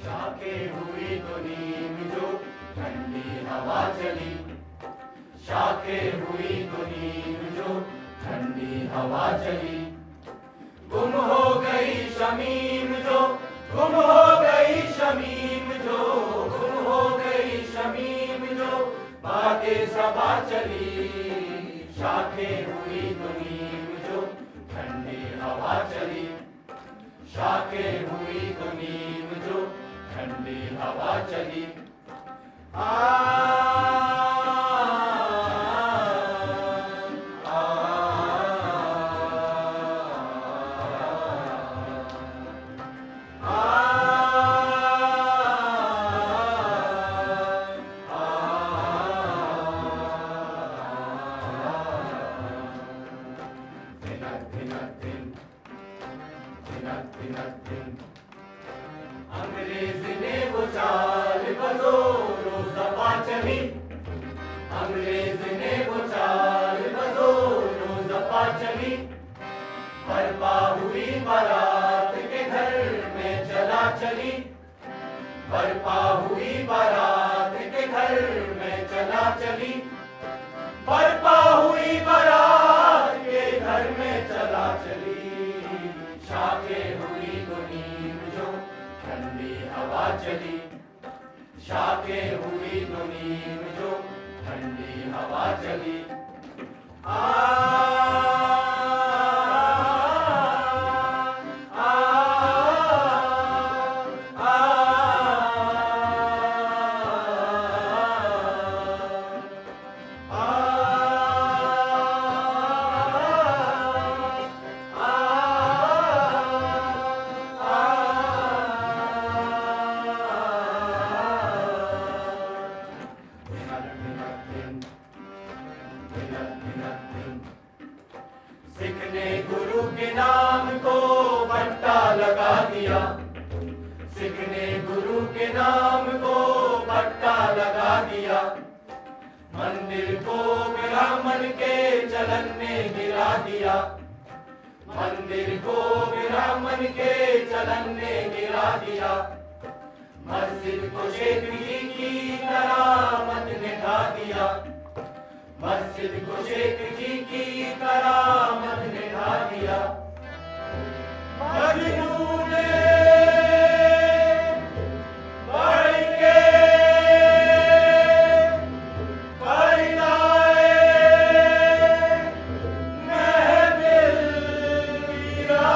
शाखें हुई तो नीम जो ठंडी हवा चली, शाखें हुई तो नीम जो ठंडी हवा चली। गुम हो गई शमीम जो, गुम हो गई शमीम जो, गुम हो गई शमीम जो, बातें सबा चली। शाखें हुई तो नीम जो ठंडी हवा चली, शाखें हुई तो नीम जो ठंडी हवा चली। अंग्रेज ने वो चाल बजोरो ज़फ़ा चली, अंग्रेज ने वो चाल बजोरो ज़फ़ा चली। बरपा हुई बारात के घर में चला चली, बरपा हुई बारात के घर में चला चली, बरपा हुई बारात के घर में चला चली। शाखें हुई तो नीम जो ठंडी हवा चली, शाखें हुई तो नीम जो ठंडी हवा चली। सिख ने गुरु के नाम को पट्टा लगा दिया, सिख ने गुरु के नाम को पट्टा लगा दिया। मंदिर को ब्राह्मण के चलन में गिरा दिया, मंदिर को ब्राह्मण के चलन में गिरा दिया। मस्जिद को शेख जी की करामत ने ढा दिया, मस्जिद को शेख जी की करामत ने ढा दिया। मजनू ने बढ़ के परिदाए महफिल गिरा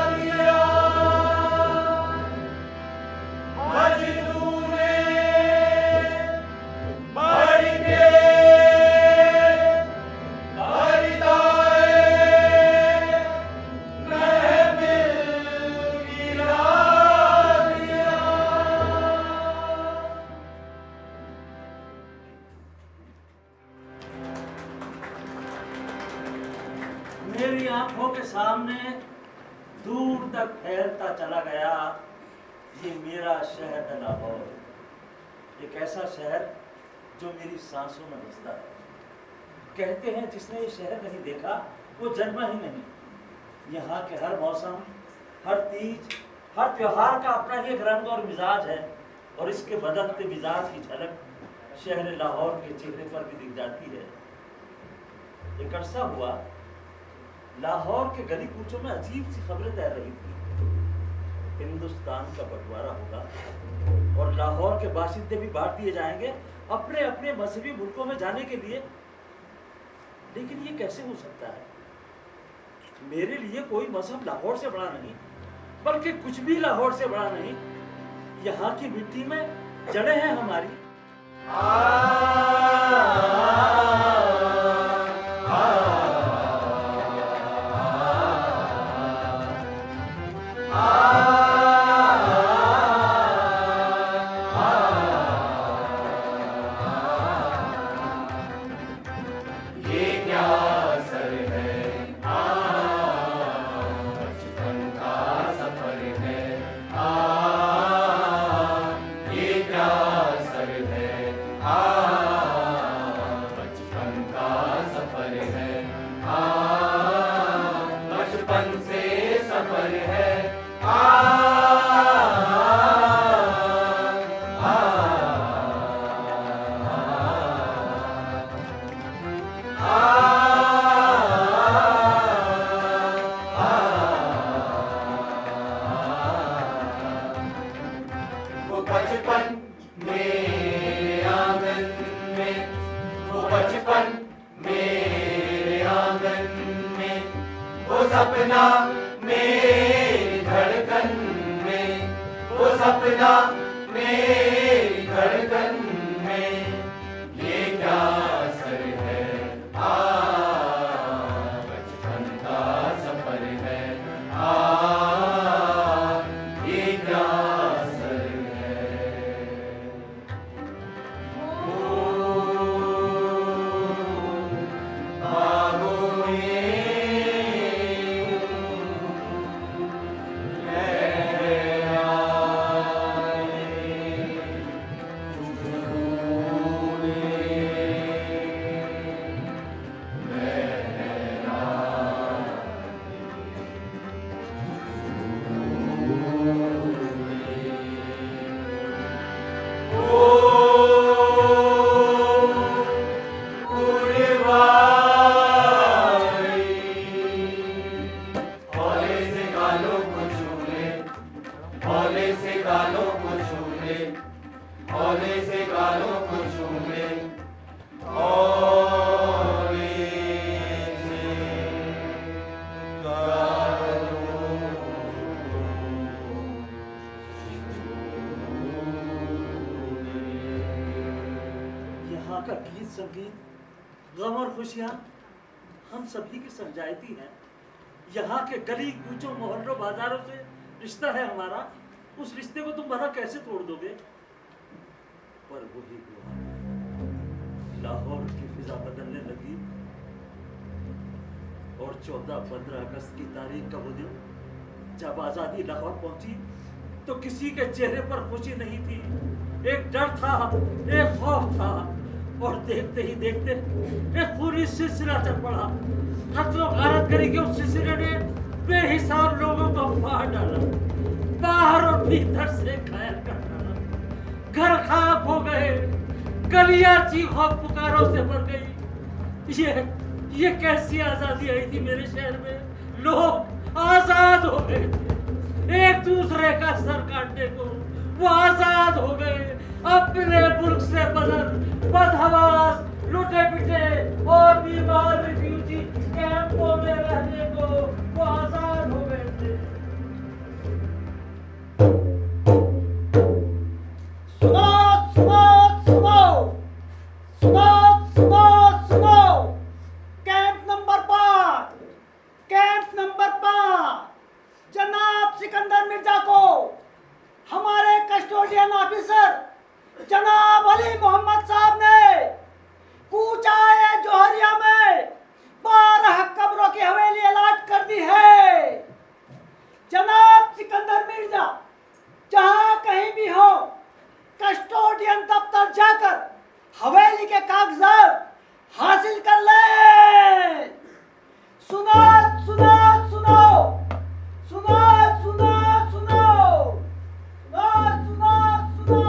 दिया, मजनू ने बढ़ के मेरी आंखों के सामने दूर तक फैलता चला गया ये मेरा शहर है लाहौर, एक ऐसा शहर जो मेरी सांसों में बसता है। कहते हैं जिसने ये शहर नहीं देखा वो जन्मा ही नहीं। यहाँ के हर मौसम, हर तीज, हर त्योहार का अपना ही एक रंग और मिजाज है, और इसके बदलते मिजाज की झलक शहर लाहौर के चेहरे पर भी दिख जाती है। एक अरसा हुआ लाहौर के गली कूचों में अजीब सी खबरें तैर रही थी। हिंदुस्तान का बंटवारा होगा और लाहौर के बाशिंदे भी बांट दिए जाएंगे अपने अपने मजहबी मुल्कों में जाने के लिए। लेकिन ये कैसे हो सकता है? मेरे लिए कोई मजहब लाहौर से बड़ा नहीं, बल्कि कुछ भी लाहौर से बड़ा नहीं। यहाँ की मिट्टी में जड़ें हैं हमारी। ये क्या सर है बचपन मेरे आंगन में, वो सपना मेरी धड़कन में, वो सपना मेरी धड़कन में, ये क्या असर है बचपन का सफर है ये क्या असर है। भागो ये हौले से गालों को छूले, हौले से यहाँ का गीत संगीत, गम और खुशियाँ हम सभी की समझाइती हैं। यहाँ के गली कूचों मोहल्लों बाजारों से रिश्ता है हमारा, उस रिश्ते को तुम भला कैसे तोड़ दोगे? पर वही हुआ, लाहौर की फिजा बदलने लगी और 14-15 अगस्त की तारीख का वो दिन जब आजादी लाहौर पहुंची तो किसी के चेहरे पर खुशी नहीं थी, एक डर था, एक खौफ था, और देखते ही देखते एक पूरी सिलसिला चल पड़ा। कत्ल गारतगरी के उस सिलसिले ने बेहिसाब लोगों को मार डाला, बाहर और भीतर से घायल कर डाला, घर खाक हो गए, गलियां चीखों पुकारों से भर गई। ये कैसी आजादी आई थी मेरे शहर में? लोग आजाद हो गए थे, एक दूसरे का सर काटने को वो आजाद हो गए, अपने मुल्क से बदहवास, लुटे पिटे और बीमार रिफ्यूजी कैंपों में रहने को वो आजाद हो गए थे। जनाब सिकंदर मिर्जा को हमारे कस्टोडियन ऑफिसर जनाब अली मोहम्मद साहब ने कूचाए जोहरिया में 12 कब्रों की हवेली अलॉट कर दी है। जनाब सिकंदर मिर्जा जहां कहीं भी हो, कस्टोडियन दफ्तर जाकर हवेली के कागजात हासिल कर ले। सुनो सुनो सुनो सुनो सुनो सुनो सुनो सुनो सुनो।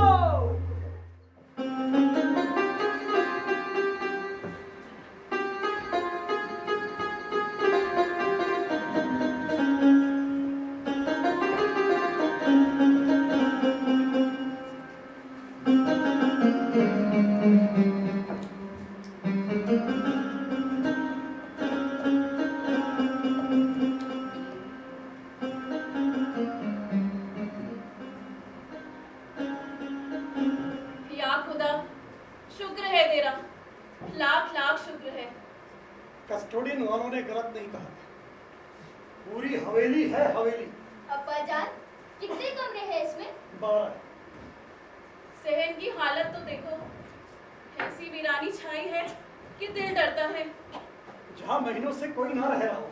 कस्टोडियन वालों ने गलत नहीं कहा, पूरी हवेली है हवेली। अब्बा जान, कितने कमरे हैं इसमें? 12। सहन की हालत तो देखो, ऐसी वीरानी छाई है कि दिल डरता है। जहाँ महीनों से कोई ना रह रहा हो,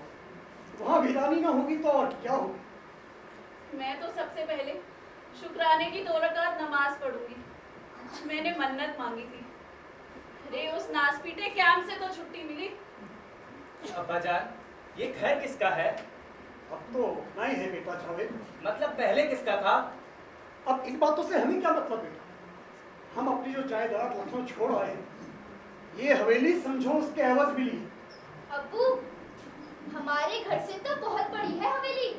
वहाँ वीरानी ना होगी तो और क्या होगी? मैं तो सबसे पहले शुक्राने की 2 रकात नमाज पढ़ूंगी। मैंने मन्नत मांगी थी, अरे उस नासपीटे कैंप से तो छुट्टी मिली। अब्बा जान, ये घर किसका है? अब तो नहीं है बेटा जावेद। मतलब पहले किसका था? अब इन बातों से हमें क्या मतलब बेटा? हम अपनी जो जायदाद लखनऊ छोड़ आए हैं, ये हवेली समझो उसके एवज मिली। अब्बू, हमारे घर से तो बहुत बड़ी है हवेली।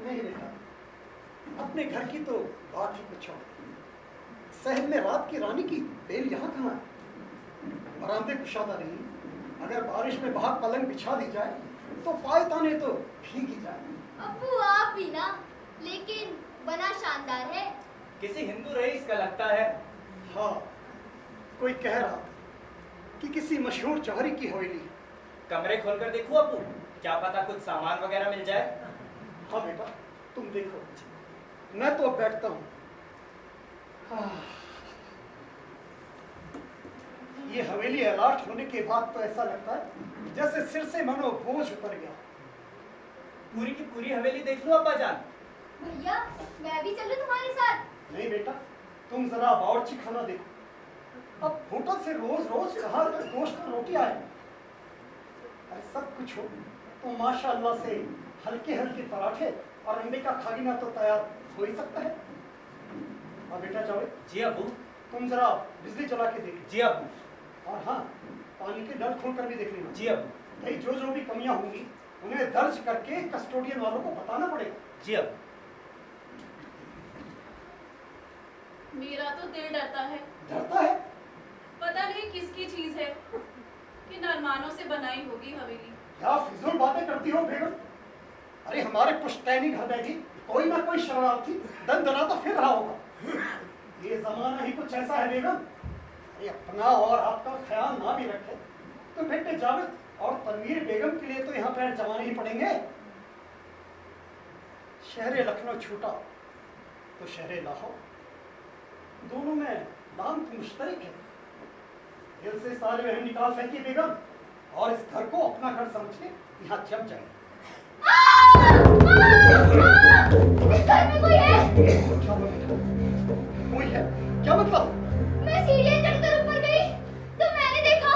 नहीं बेटा, अपने घर की तो बात ही कुछ और। शहर में रात की रानी की बेल यहाँ कहाँ है? बरामदे कुशादा नहीं। अगर बारिश में बाहर पलंग बिछा दी जाए तो पाए ताने तो भीग ही जाए। अब्बू आप भी ना, लेकिन बना शानदार है। किसी हिंदू रईस का लगता है। हाँ, कोई कह रहा था कि किसी मशहूर जौहरी की हवेली। कमरे खोलकर देखूं अब्बू, क्या पता कुछ सामान वगैरह मिल जाए। हाँ बेटा, तुम देखो, मैं तो अब बैठता हूँ। ये हवेली अलॉट होने के बाद तो ऐसा लगता है जैसे सिर से मानो बोझ उतर गया। पूरी की पूरी हवेली देख लो अब्बा जान। भैया मैं भी चलूं तुम्हारे साथ? नहीं बेटा, तुम जरा बावर्ची खाना देखो। अब होटल से रोज रोज कहाँ तक गोश्त और रोटी आए। अरे सब कुछ हो तो माशाअल्लाह से हल्के हल्के पराठे और अंडे का खागिना तो तैयार हो ही सकता है। और बेटा जावेद, जी अब्बू। तुम जरा बिजली चला के देख। जी अब्बू। और हाँ, पानी के नल खोल कर भी देख लेना। जी अब्बू। भाई जो जो भी कमियां होंगी उन्हें दर्ज करके कस्टोडियन वालों को बताना पड़ेगा। जी अब्बू। मेरा तो दिल डरता है। डरता है? पता नहीं किसकी चीज है कि नरमानों से बनाई होगी हवेली। क्या फिजूल बातें करती हो बेगम? अरे हमारे पुश्तैनी घर में भी कोई ना कोई शरारती दन दनाता फिर रहा होगा। ये जमाना ही कुछ ऐसा है बेगम। अरे अपना और आपका ख्याल ना भी रखे तो बेटे जावेद और तनवीर बेगम के लिए तो यहाँ पैर जमाने ही पड़ेंगे। शहर लखनऊ छूटा तो शहर लाहौर, दोनों में नाम तो मुश्तरक है। दिल से सारे वहम निकाल फेंकी बेगम और इस घर को अपना घर समझ के यहाँ जम जाए। इस घर में कोई है? क्या बोल बेटा? कोई है? क्या मतलब? मैं सीढ़ियां चढ़कर ऊपर गई तो मैंने देखा।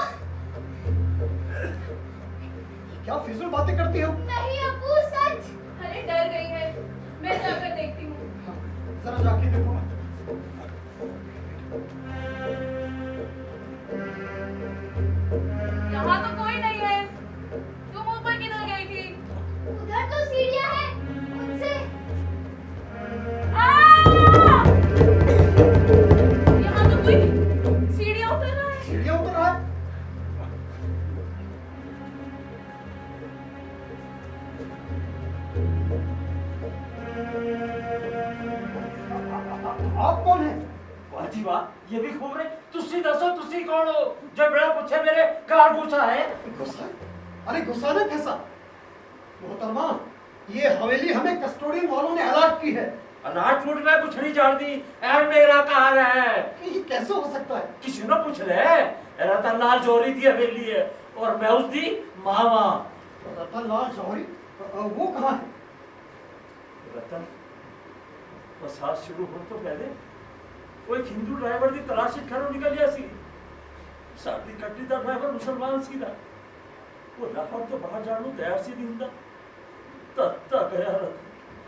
क्या फिजूल बातें करती हो? नहीं अब्बू, सच। अरे डर गई है, मैं जाकर देखती हूँ। हाँ, जरा जाके देखो। यहाँ तो कोई नहीं है। तुम ऊपर किधर गई थी? उधर तो सीढ़ियां हैं, उनसे। यहाँ तो कोई सीढ़ियाँ उतर रहा है। सीढ़ियाँ उतर रहा है? आप कौन है? वाह जी वाह, ये भी खूब रहे। तुसी दसो, तुसी कौन हो जो बड़ा पूछे मेरे कार घुसा है? गुस्सा? अरे गुस्सा ना कैसा? मोहतरमा, ये हवेली हमें कस्टोडियन वालों ने अलॉट की है। अनाथ फूट में कुछ नहीं जानती। ऐ मेरा कार है। ये कैसे हो सकता है? किसी ने पूछ रहे? रतनलाल जौहरी की हवेली है और मैं उसकी मामा। रतनलाल जौहरी? वो कहाँ है? रतन बरसात शुरू हो तो पहले वो एक हिंदू ड्राइवर की तलाश घरों निकल गया सी। साडी कट्टी का ड्राइवर मुसलमान सी था। वो लाहौर तो बाहर जाने तैयार सी नहीं होता। तब गया रतन,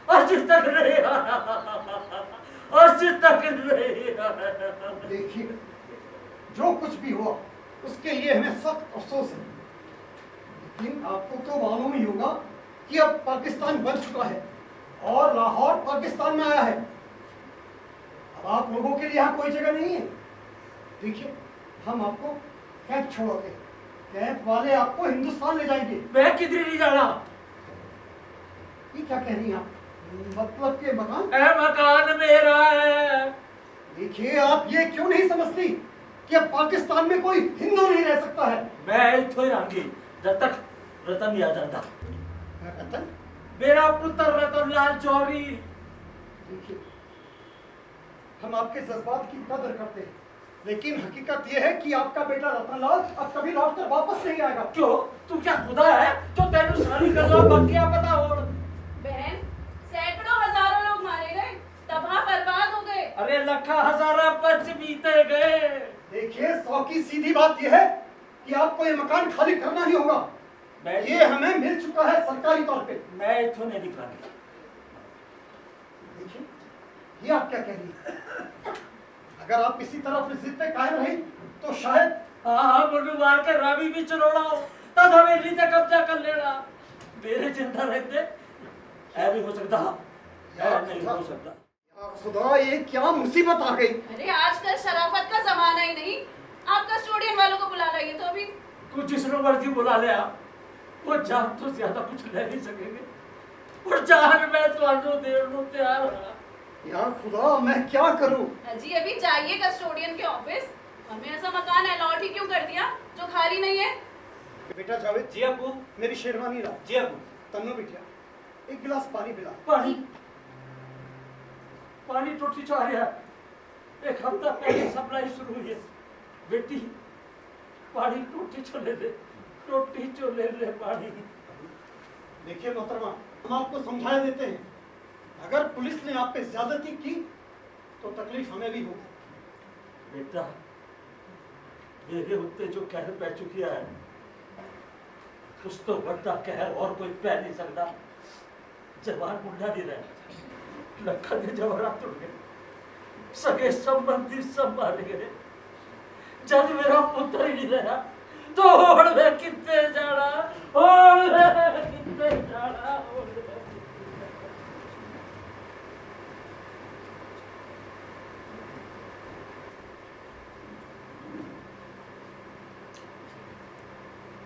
आज तक नहीं आया, आज तक नहीं आया। देखिए, जो कुछ भी हुआ उसके लिए हमें सख्त अफसोस है, लेकिन आपको तो मालूम ही होगा कि अब पाकिस्तान बन चुका है और लाहौर पाकिस्तान में आया है। अब आप लोगों के लिए यहाँ कोई जगह नहीं है। देखिए, हम आपको कैंप छोड़ोगे, कैंप वाले आपको हिंदुस्तान ले जाएंगे। मैं किधर नहीं जाना। ये क्या कह रही हैं आप? मतलब के मकान? ऐ मकान मेरा है। देखिए, आप ये क्यों नहीं समझती कि अब पाकिस्तान में कोई हिंदू नहीं रह सकता है। मैं इत्थों ही रहूंगी जब तक रतन नहीं आ जाता। रतन? मेरा पुत्र रतनलाल जौहरी। देखिए, हम आपके जज्बात की कदर करते हैं, लेकिन हकीकत यह है कि आपका बेटा रतनलाल अब कभी लौट कर वापस नहीं आएगा। क्यों? तू क्या खुदा है जो तेनू सारी गल्ला बाकियां पता हो? बहन, सैकड़ों हजारों लोग मारे गए, तबाह बर्बाद हो गए। अरे लखा हजारा बच बीते गए। देखिए, 100 की सीधी बात यह है कि आपको ये मकान खाली करना ही होगा। ये हमें मिल चुका है सरकारी तौर पे। मैं इत्थों नहीं दिखानी। देखिए, ये आप क्या कह रही है? अगर आप इसी तरह अपनी जिद पे कायम रही तो शायद हाँ, मुझे मार के रावी भी चरोड़ा हो तब हवेली से कब्जा कर लेना। मेरे जिंदा रहते ऐ भी हो सकता, ऐ नहीं हो सकता। खुदा, ये क्या मुसीबत आ गई। अरे आजकल शराफत का जमाना ही नहीं, आप कस्टोडियन वालों को बुला लाइए तो अभी। तू जिसको मर्जी बुला ले आप, वो जान तो ज्यादा कुछ ले नहीं सकेंगे। और जान मैं तो देर को तैयार रहा। या खुदा, मैं क्या करूं? जी अभी जाइए कस्टोडियन के ऑफिस। हमें ऐसा मकान अलॉट ही क्यों कर दिया जो खाली नहीं है? बेटा जावेद, जी अबू। मेरी शेरवानी ला। जी अबू। तन्नो बिटिया, एक गिलास पानी पिला। पानी पानी टोटी चो आ रहा है। एक हफ्ता पहले सप्लाई शुरू हुई है। बेटी पानी टोटी चो ले ले, टोटी चो ले ले पानी। देखिए मोहतरमा, हम आपको समझा देते हैं, अगर पुलिस ने आप पे ज्यादती की तो तकलीफ हमें भी होगी। बेटा मेरे उत्ते जो कहर पै चुकी है, उस तो बढ़ता कहर और कोई पै नहीं सकता। जवान मुंडा नहीं रहा, लखा के जवाहरात उड़ गए, सगे संबंधी सब मार गए। जब मेरा पुत्र ही नहीं रहा तो होड़ में कितने जाना, होड़ में कितने जाना, होड़ में।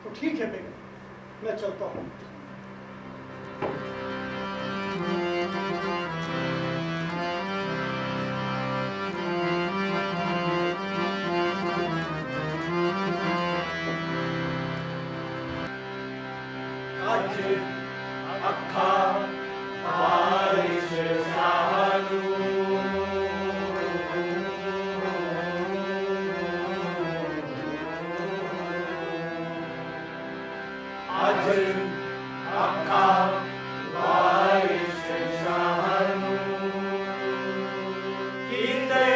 तो ठीक है बेटा, मैं चलता हूँ। आज अखा बारिश शालू, आज अखा बारिश शालू, कीते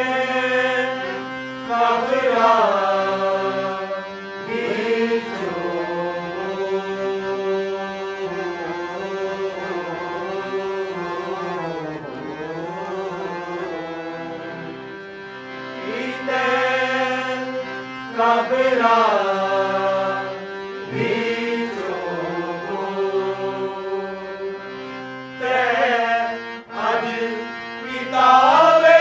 कबरा कबरा आज किताबे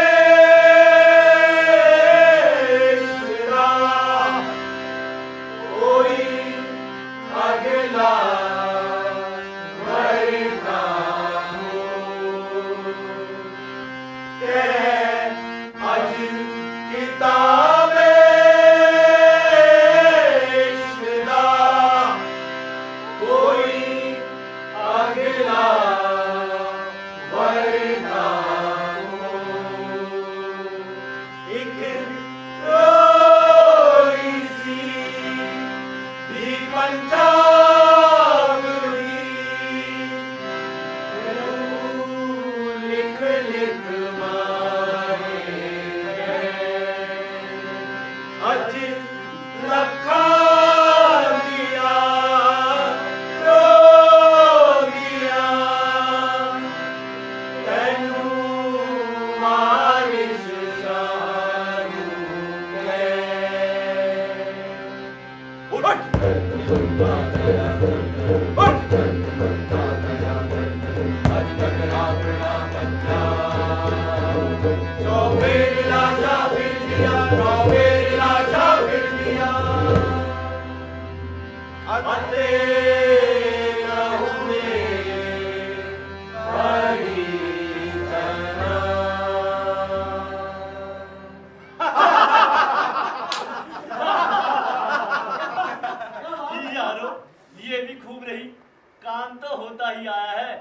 कोई अगला मरना आज किताबे कोई अगला वरना एक रोई सी भी पंजाब लिख लिख मारे अज लखा ये भी खूब रही। काम तो होता ही आया है,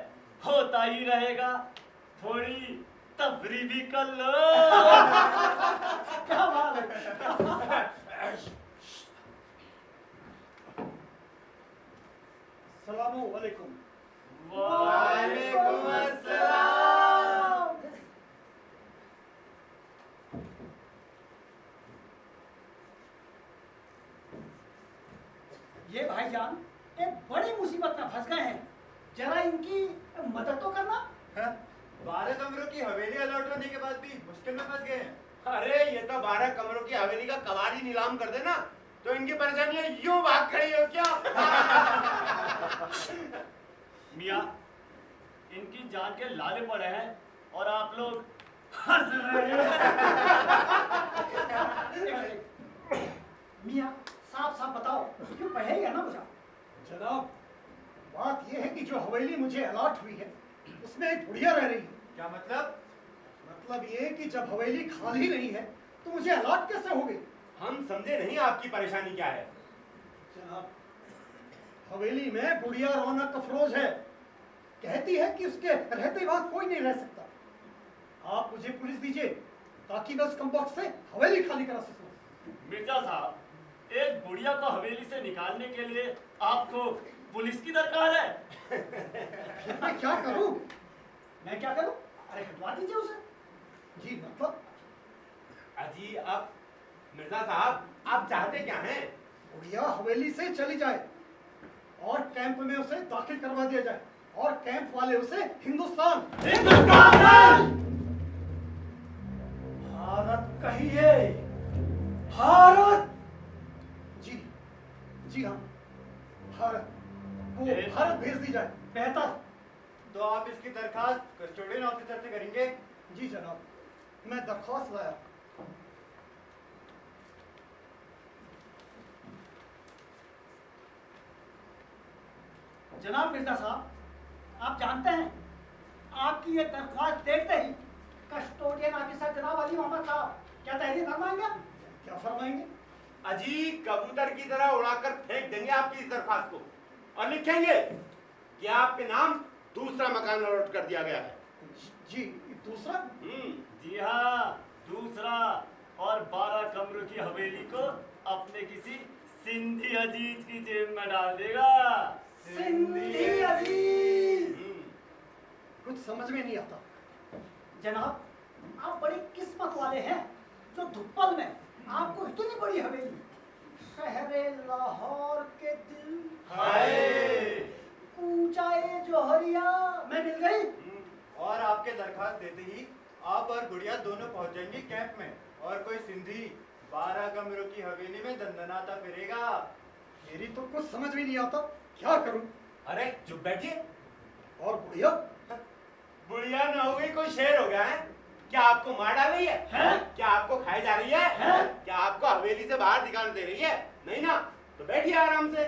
होता ही रहेगा। थोड़ी तफरी भी कर लो। क्या बात है। सलामु अलैकुम। वालेकुम अस्सलाम। ये भाईजान एक बड़ी मुसीबत में फंस गए हैं, जरा इनकी मदद तो करना। 12 कमरों की हवेली अलॉट होने के बाद भी मुश्किल में फंस गए हैं। अरे ये तो 12 कमरों की हवेली का कबाड़ी नीलाम कर देना तो इनकी परेशानियां यूं भाग खड़ी हो क्या। मियाँ, इनकी जान के लाले पड़े हैं और आप लोग हंस रहे हैं। मियाँ साफ साफ बताओ, क्यों पढ़े या ना बुझा? जनाब, बात यह है कि जो हवेली मुझे अलॉट हुई है उसमें एक बुढ़िया रह रही है। क्या मतलब? मतलब ये कि जब हवेली खाली नहीं है तो मुझे अलॉट कैसे हो गई? हम समझे नहीं आपकी परेशानी क्या है। जनाब, हवेली में बुढ़िया रौनक अफरोज है, कहती है कि उसके रहते बाद कोई नहीं रह सकता। आप मुझे पुलिस दीजिए ताकि मैं उस कमबख्त से हवेली खाली करा सकूं। मिर्जा साहब, एक बुढ़िया को हवेली से निकालने के लिए आपको पुलिस की दरकार है? फिर मैं क्या करूं? मैं क्या करूं? अरे हटवा दीजिए उसे। जी मतलब? अजी अब मिर्जा साहब, आप चाहते क्या हैं? बुढ़िया हवेली से चली जाए और कैंप में उसे दाखिल करवा दिया जाए और कैंप वाले उसे हिंदुस्तान भारत कहिए, भारत। जी जी हाँ, भारत, वो भारत भेज दी जाए, बेहतर। तो आप इसकी दरखास्त कस्टोडियन ऑफिसर से करेंगे? जी जनाब, मैं दरख्वास्त लाया। जनाब मिर्जा साहब, आप जानते हैं आपकी ये दरख्वास्त देखते ही कस्टोडियन ऑफिसर जनाब अली मोहम्मद साहब क्या तहरीर फरमाएंगे? क्या फरमाएंगे? अजी कबूतर की तरह उड़ाकर फेंक देंगे आपकी इस दरखास्त को और लिखेंगे कि आपके नाम दूसरा मकान अलॉट कर दिया गया है। जी दूसरा? जी हाँ, दूसरा, और 12 कमरों की हवेली को अपने किसी सिंधी अजीज की जेब में डाल देगा। सिंधी अजीज। कुछ समझ में नहीं आता। जनाब, आप बड़ी किस्मत वाले हैं जो धुप्पल में आपको इतनी बड़ी हवेली शहरे लाहौर के दिल कूचाए जोहरिया में मिल गई। और आपके दरखास्त देते ही आप और गुड़िया दोनों पहुंच जाएंगे कैंप में और कोई सिंधी 12 कमरों की हवेली में दंदनाता फिरेगा। मेरी तो कुछ समझ में नहीं आता, क्या करूं? अरे चुप बैठिए। और बुढ़िया? बुढ़िया न हो गई कोई शेर हो गया है? क्या आपको मार डाल रही है? क्या आपको खाई जा रही है? क्या आपको हवेली से बाहर निकाल दे रही है? नहीं ना, तो बैठिए आराम से।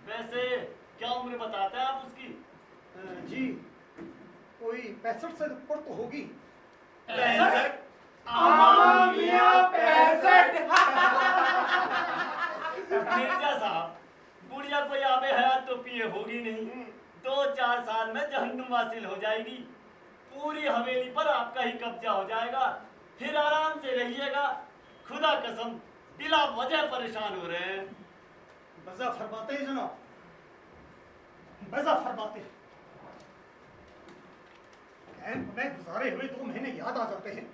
वैसे क्या उम्र बताते हैं आप उसकी? जी कोई 65 से ऊपर तो होगी। 65? 65। मिर्जा साहब, बुढ़िया कोई आबे हयात तो पिए होगी नहीं, 2-4 साल में जहन्नुम हासिल हो जाएगी, पूरी हवेली पर आपका ही कब्जा हो जाएगा, फिर आराम से रहिएगा। खुदा कसम बिला वजह परेशान हो रहे हैं। बजा फरमाते हैं जनाब, बजा फरमाते हैं। कैंप में गुजारे हुए 2 महीने याद आ जाते हैं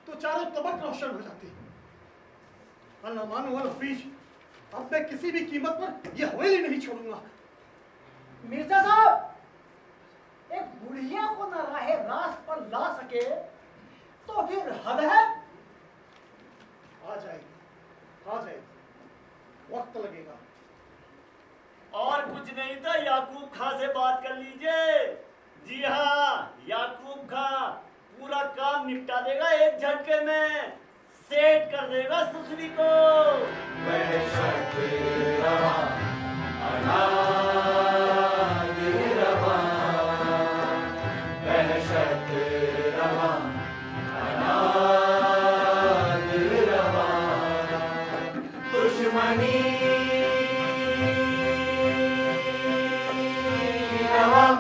तो चारों तबक रोशन हो जाती है। अल-अमान वल हफीज, अब मैं किसी भी कीमत पर यह हवेली नहीं छोड़ूंगा। मिर्जा साहब, एक बुढ़िया को न राहे रास्त पर ला सके तो फिर हद है। आ जाएगी, आ जाएगी, वक्त लगेगा। और कुछ नहीं था, याकूब खां से बात कर लीजिए। जी हाँ, याकूब खां पूरा काम निपटा देगा, एक झटके में सेट कर देगा सुसरी को। वहशत रवां, अनाज रवां, वहशत रवां, अनाज रवां, दुश्मनी रवां,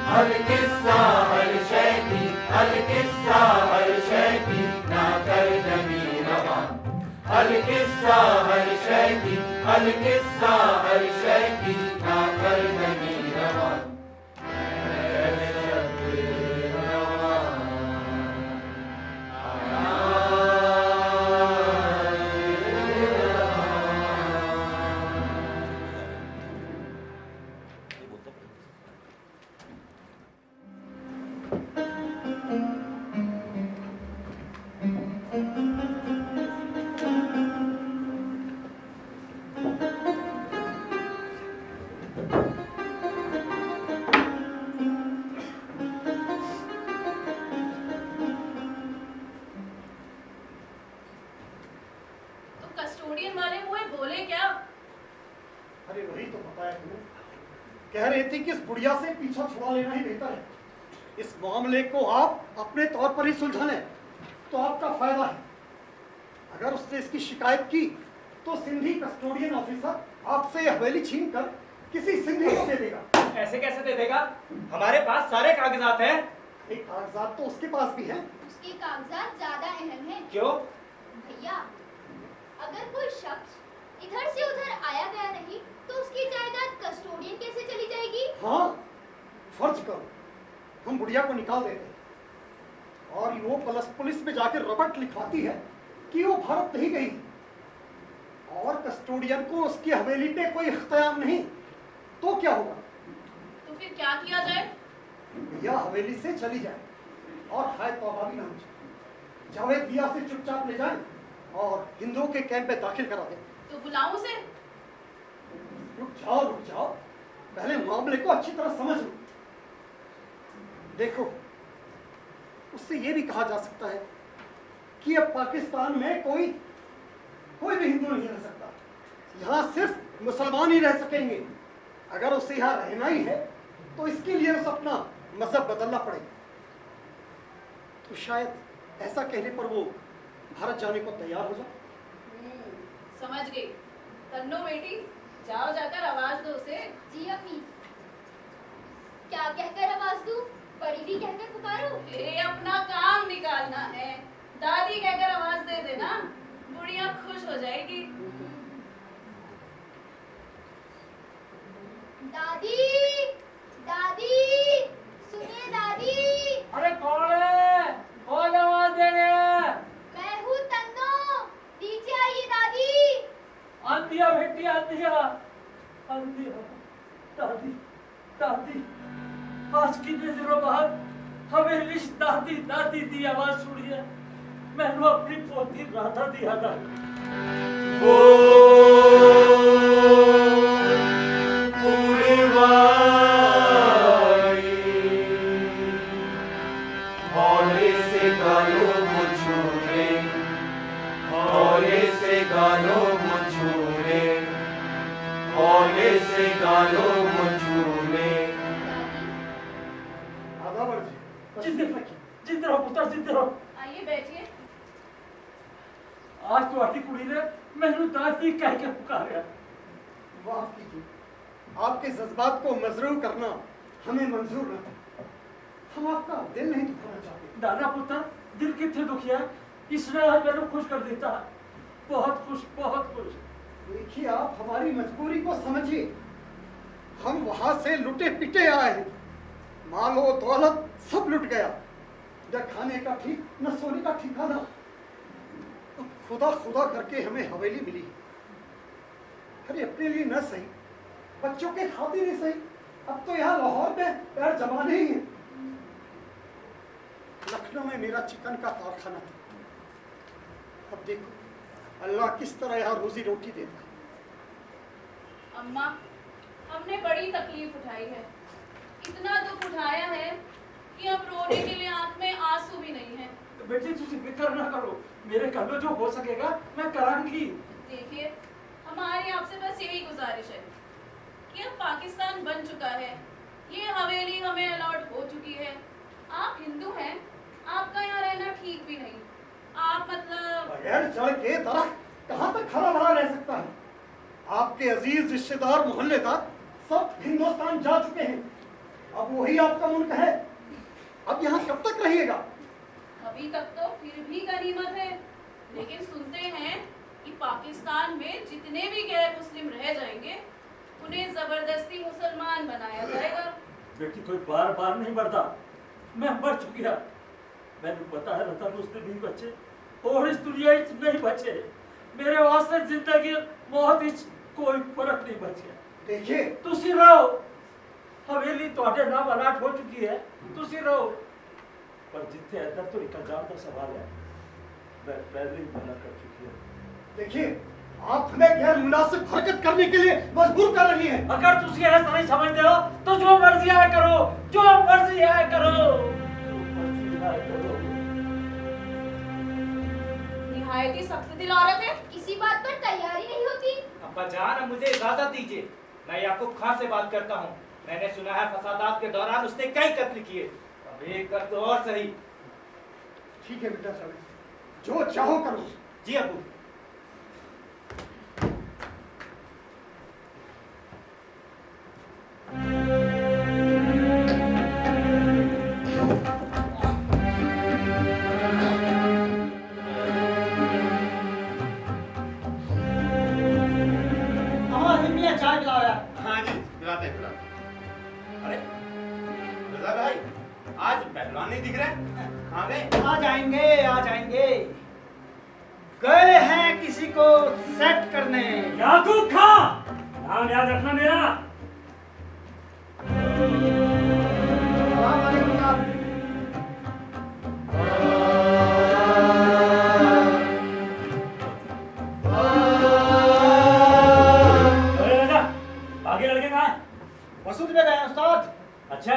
हर किस्सा हर शय की, हर किस्सा हर शय की ना कर जमी रवां, हर किस्सा हर शय की, हर किस्सा हर शय की ना कर जमी कह रही थी कि इस बुढ़िया से पीछा छुड़ा लेना ही बेहतर है। इस मामले को आप अपने तौर पर ही सुलझा लें तो आपका फायदा है। अगर उसने इसकी शिकायत की तो सिंधी कस्टोडियन ऑफिसर आपसे यह हवेली छीन कर किसी सिंधी को दे देगा। ऐसे कैसे दे देगा? हमारे पास सारे कागजात हैं। एक कागजात तो उसके पास भी है। उसके कागजात ज्यादा अहम हैं। क्यों? भैया, अगर कोई शख्स इधर से उधर आया गया नहीं तो उसकी जायदाद कस्टोडियन कैसे चली जाएगी? हाँ, फर्ज करो हम बुढ़िया को निकाल देते हैं और वो पुलिस में जाकर रपट लिखवाती है कि वो भारत नहीं गई और कस्टोडियन को उसकी हवेली पे कोई इख्तियार नहीं, तो क्या होगा? तो फिर क्या किया जाए? भैया हवेली से चली जाए और हाय तौबा भी ना हो जाए। जावेद दिया से चुपचाप ले जाए और हिंदुओं के कैंप में दाखिल करा दे। तो बुलाऊं उसे? रुक जाओ, पहले मामले को अच्छी तरह समझ लो। देखो, उससे ये भी कहा जा सकता है कि अब पाकिस्तान में कोई भी हिंदू नहीं रह सकता, यहाँ सिर्फ मुसलमान ही रह सकेंगे। अगर उसे यहाँ रहना ही है तो इसके लिए उसे अपना मजहब बदलना पड़ेगा। तो शायद ऐसा कहने पर वो भारत जाने को तैयार हो जाए। समझ गई। तन्नो बेटी, जाओ जाकर आवाज दो उसे। जी अम्मी। क्या कहकर आवाज दूं? बड़ी भी कहकर पुकारो? ये अपना काम निकालना है। दादी कहकर आवाज दे देना, बुढ़िया खुश हो जाएगी। दादी, दादी, सुनिए दादी। अरे कौन है? कौन आवाज दे रहे हैं? मैं हूँ तन्नो, नीचे आइए दादी। आंधिया बेटी आंधिया, दादी दादी, आज कितने दिनों बाद हवेली दादी दादी दी आवाज सुनी है। मैंने अपनी पोती राधा दी याद हौले से गालो मुझूरे, हौले से गालो मुझूरे, हौले से गालो मुझूरे। जिंदे रहो पुत्र, जिंदे रहो। आइए बैठिए। आज तो आटी कुड़ी ने मैंने दादी कह के पुकारा। माफ कीजिए, आपके जज्बात को मजरूर करना हमें मंजूर न था। हम आपका दिल नहीं दुखाना चाहते। दादा पुत्र, दिल कितने दुखिया, इसने आज मैंने खुश कर देता। बहुत खुश, बहुत खुश। देखिए, आप हमारी मजबूरी को समझिए। हम वहां से लुटे पिटे आए हैं, मालो दौलत सब लुट गया, न खाने का ठीक, न सोने का ठिकाना। अब खुदा खुदा करके हमें हवेली मिली। अरे अपने लिए न सही, बच्चों के खातिर ही सही, अब तो यहाँ लाहौर में पैर जमाने ही है। लखनऊ में मेरा चिकन का कारखाना था, अब देखो अल्लाह किस तरह यहाँ रोजी रोटी देता है। अम्मा, हमने बड़ी तकलीफ उठाई है, इतना दुख उठाया है कि अब रोने के लिए आंख में आंसू भी नहीं है। तो बेटी तुझे फिक्र ना करो, मेरे घर में जो हो सकेगा मैं करांगी। देखिए, हमारी आपसे बस यही गुजारिश है कि अब पाकिस्तान बन चुका है, ये हवेली हमें अलॉट हो चुकी है। आप हिंदू हैं, आपका यहाँ रहना ठीक भी नहीं। आप मतलब बगैर जड़ के दरख्त कहाँ तक खड़ा भरा रह सकता है? आपके अजीज रिश्तेदार मोहल्लेदार सब हिंदुस्तान जा चुके हैं, अब वही आपका मुल्क है। अब यहाँ कब तक रहिएगा? अभी तक तो फिर भी गनीमत है, लेकिन सुनते हैं कि पाकिस्तान में जितने भी गैर मुस्लिम रह जाएंगे उन्हें जबरदस्ती मुसलमान बनाया जाएगा। बेटी कोई बार बार नहीं मरता, मैं मर चुकिया। मैंने बताया रहता मुझसे भी बचे और इस दुनिया नहीं बचे। मेरे वास्ते जिंदगी मौत कोई फर्क नहीं बचे। देखिए, तुसी रहो, हवेली ਤੁਹਾਡੇ नाम अलाट हो चुकी है, तुसी रहो। पर जितने अंदर तो निकल जाने का सवाल है, मैं पहले ही मना कर चुकी है। देखिए, आप हमें गैर मुनासिब हरकत करने के लिए मजबूर कर रही हैं। अगर तुसी ऐसा नहीं समझते हो तो जो मर्जी आए करो, जो मर्जी आए करो, जो मर्जी आए करो। निहायत ही सख्त दिल औरत है, इसी बात पर तैयारी नहीं होती। अब्बा जान, अब मुझे इजाजत दीजिए, मैं याकूब खां से बात करता हूँ। मैंने सुना है फसादात के दौरान उसने कई कत्ल किए। अब एक कर तो और सही। ठीक है बेटा साहब, जो चाहो करो। जी अबू। हमारी मियाँ चाय पिलाओ यार। हाँ जी, पिलाते हैं, पिलाते हैं। अरे रजा भाई, आज पहलवान नहीं दिख रहे, कहाँ गए? आ जाएंगे, आ जाएंगे। गए हैं किसी को सेट करने। याकूब खा, नाम याद रखना मेरा। सलाम वालेकुम साहब। अरे राजा, बाकी लड़के कहाँ हैं? मसूद में गए हैं उस्ताद। अच्छा,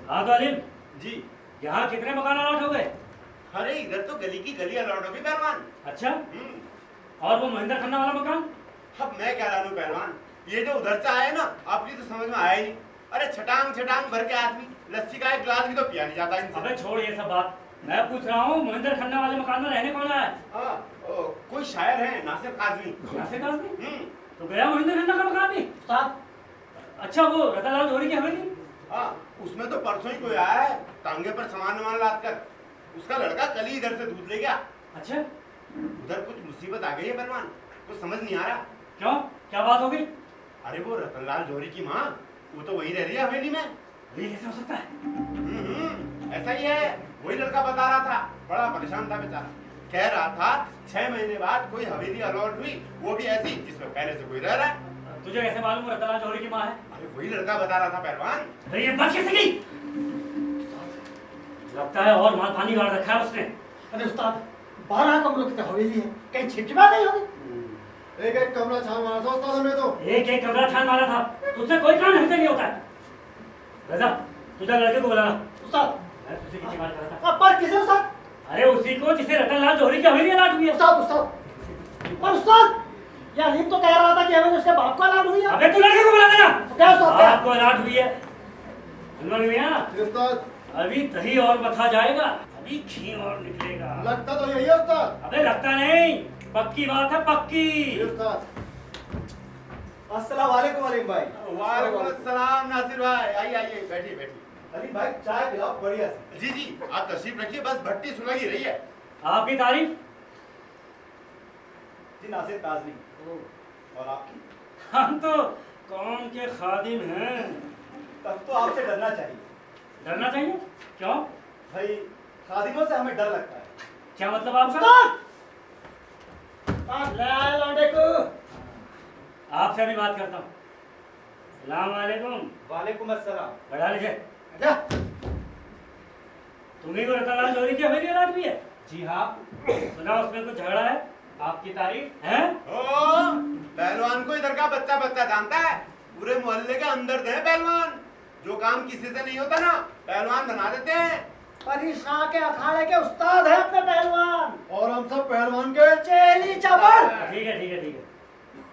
हाँ तो अलीम, जी। यहाँ कितने मकान अलॉट हो गए? अरे इधर तो गली की गली अलॉट होगी पहलवान। अच्छा, और वो महेंद्र खन्ना वाला मकान? अब मैं क्या जानूं पहलवान, ये जो उधर से आए ना, आपकी तो समझ में आया ही नहीं। अरे छटांग छटांग भर के आदमी, लस्सी का एक गिलास भी तो पिया नहीं जाता इनसे। अबे छोड़ ये सब बात, मैं पूछ रहा हूँ महेंद्र खन्ना वाले मकान में रहने कौन आया है? हाँ, कोई शायर है, नासिर काजमी। नासिर काज़मी? तो गया महेंद्र खन्ना का मकान भी? उस्ताद, अच्छा, वो रतनलाल जोहरी की हवेली? हाँ, उसमें तो परसों ही कोई आया है, टांगे पर सामान वामान लाद कर। उसका लड़का कल ही इधर से दूध ले गया। अच्छा, उधर कुछ मुसीबत आ गई है पहलवान, कुछ समझ नहीं आ रहा। क्यों, क्या बात हो गई? अरे वो रतनलाल जौहरी की माँ, वो तो वही रह रही है हवेली में। ये कैसे हो सकता है? ऐसा ही है, वही लड़का बता रहा था, बड़ा परेशान था बेचारा। कह रहा था 6 महीने बाद कोई हवेली अलॉट हुई, वो भी ऐसी जिसमें पहले से कोई रह रहा है। तुझे कैसे मालूम रतनलाल जोहरी की माँ है? अरे वही लड़का बता रहा था पहलवान। अरे ये बात कैसे गई? लगता है और माल पानी गाड़ रखा है उसने। अरे उस्ताद, 12 कमरों की तो हवेली है, कहीं छिपकी बात नहीं होगी। एक एक कमरा छान मारा था उस्ताद हमने तो। एक एक कमरा छान मारा था, तुझसे कोई काम ढंग से नहीं होता है। रजा, तुझे लड़के को बुलाना। उस्ताद, मैं तुझसे किसी बात कर रहा था। पर किसे उस्ताद? अरे उसी को जिसे रतनलाल जोहरी की हवेली अलॉट हुई है। उस्ताद, उस्ताद, पर उस्ताद, ये अलीम तो कह रहा था कि हमें उसके बाप को अलॉट हुई है। अबे तू लड़के को बुला देना। क्या उस्ताद, क्या? आपको अलॉट हुई है। अनवर मियां, उस्ताद, अभी दही और मथा जाएगा, अभी घी और निकलेगा। लगता तो यही है उस्ताद। अबे लगता नहीं, पक्की बात है, पक्की। उस्ताद, अस्सलाम वालेकुम अलीम भाई। वालेकुम अस्सलाम नासिर भाई, आइए आइए, बैठिए बैठिए। अलीम भाई चाय पिलाओ बढ़िया से। जी जी, आप तशरीफ रखिए, बस भट्टी सुलग ही रही है। आपकी तारीफ? जी नासिर काजमी। और आपकी? हम तो कौन के खादिम हैं। तब तो आपसे डरना चाहिए। डरना चाहिए? क्यों? भाई खादिमों से हमें डर लगता है। क्या मतलब आपका? उस्ताद! ले आए लौंडे को। आपसे भी बात करता हूँ। सलाम वालेकुम। वालेकुम अस्सलाम। बढ़ा लीजिए। क्या? तुम्ही को रतनलाल जोहरी की हवेली अलॉट भी है? जी हाँ। सुना उसमें कुछ झगड़ा है? आपकी तारीफ? हैं? ओ, पहलवान को इधर का बच्चा बच्चा जानता है, पूरे मोहल्ले के अंदर है पहलवान। जो काम किसी से नहीं होता ना, पहलवान बना देते हैं। परिशाह के अखाड़े के उस्ताद है अपने पहलवान। और हम सब पहलवान के चेली चबर। ठीक है, ठीक है, ठीक है।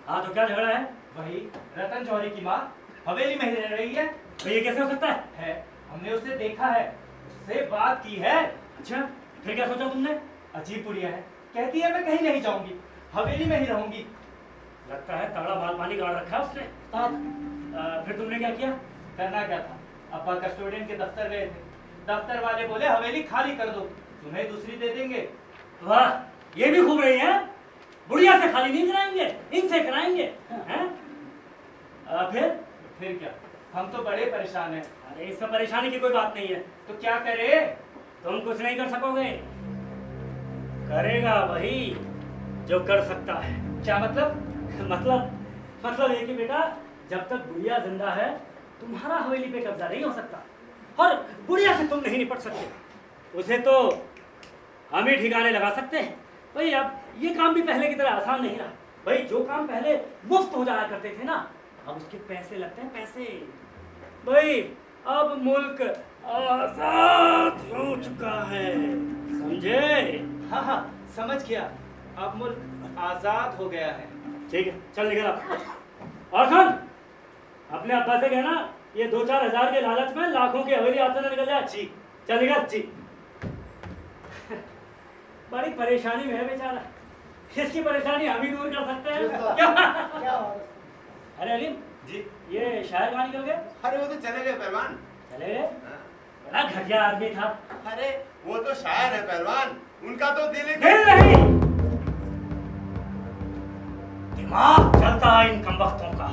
हाँ तो क्या झगड़ा है? वही रतन जौहरी की माँ हवेली में ही रह रही है। तो ये कैसे हो सकता है? हमने उसे देखा है, उससे बात की है। अच्छा, फिर क्या सोचा तुमने? अजीब पुड़िया है, कहती है मैं कहीं नहीं जाऊंगी, हवेली में ही रहूंगी। लगता है तगड़ा माल पानी गाड़ रखा है उसने। फिर तुमने क्या किया? करना क्या था, अब्बा कस्टोडियन के दफ्तर गए थे, दफ्तर वाले बोले हवेली खाली कर दो, तुम्हें दूसरी दे देंगे। वाह, ये भी खूब रही है। बुढ़िया से खाली नहीं कराएंगे, इनसे कराएंगे। हैं? फिर क्या, हम तो बड़े परेशान हैं। अरे इसमें परेशानी की कोई बात नहीं है। तो क्या करे? तुम कुछ नहीं कर सकोगे, करेगा वही जो कर सकता है। क्या मतलब? मतलब ये कि बेटा, जब तक बुढ़िया जिंदा है तुम्हारा हवेली पे कब्जा नहीं हो सकता, और बुढ़िया से तुम नहीं निपट सकते। उसे तो हम ही ठिकाने लगा सकते हैं। भाई अब ये काम भी पहले की तरह आसान नहीं रहा। भाई जो काम पहले मुफ्त हो जाया करते थे ना, अब उसके पैसे लगते हैं, पैसे। भाई अब मुल्क आजाद हो चुका है, समझे? हाँ हाँ, समझ गया, अब मुल्क आजाद हो गया है। ठीक है, चल निकल अब। और सुन, अपने अब्बा से कहना ये 2-4 हजार के लालच में लाखों की हवेली हाथों से निकल जाए। जी चल निकल। जी। बड़ी परेशानी में है बेचारा, इसकी परेशानी हम ही दूर कर सकते हैं। क्या बात है? अरे अलीम जी। ये शायर कहाँ निकल गए? अरे वो तो चले गए पहलवान। चले गए? हाँ। बड़ा घटिया आदमी था। अरे वो तो शायर है पहलवान, उनका तो दिल दिल नहीं, दिमाग चलता है इन कमबख्तों का,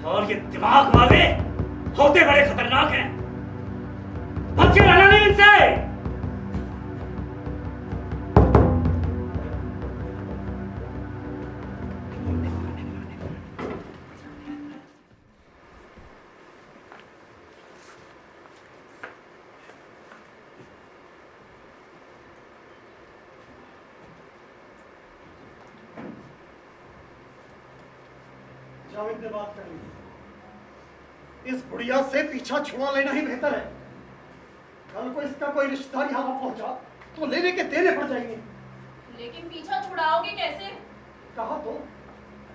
और ये दिमाग वाले होते बड़े खतरनाक हैं। बच्चे रहना नहीं इनसे। जावेद ने बात कर ली। इस बुढ़िया से पीछा छुड़ा लेना ही बेहतर है। कल को इसका कोई रिश्तेदार यहाँ पहुंचा तो लेने के देने पड़ जाएंगे। लेकिन पीछा छुड़ाओगे कैसे? कहा तो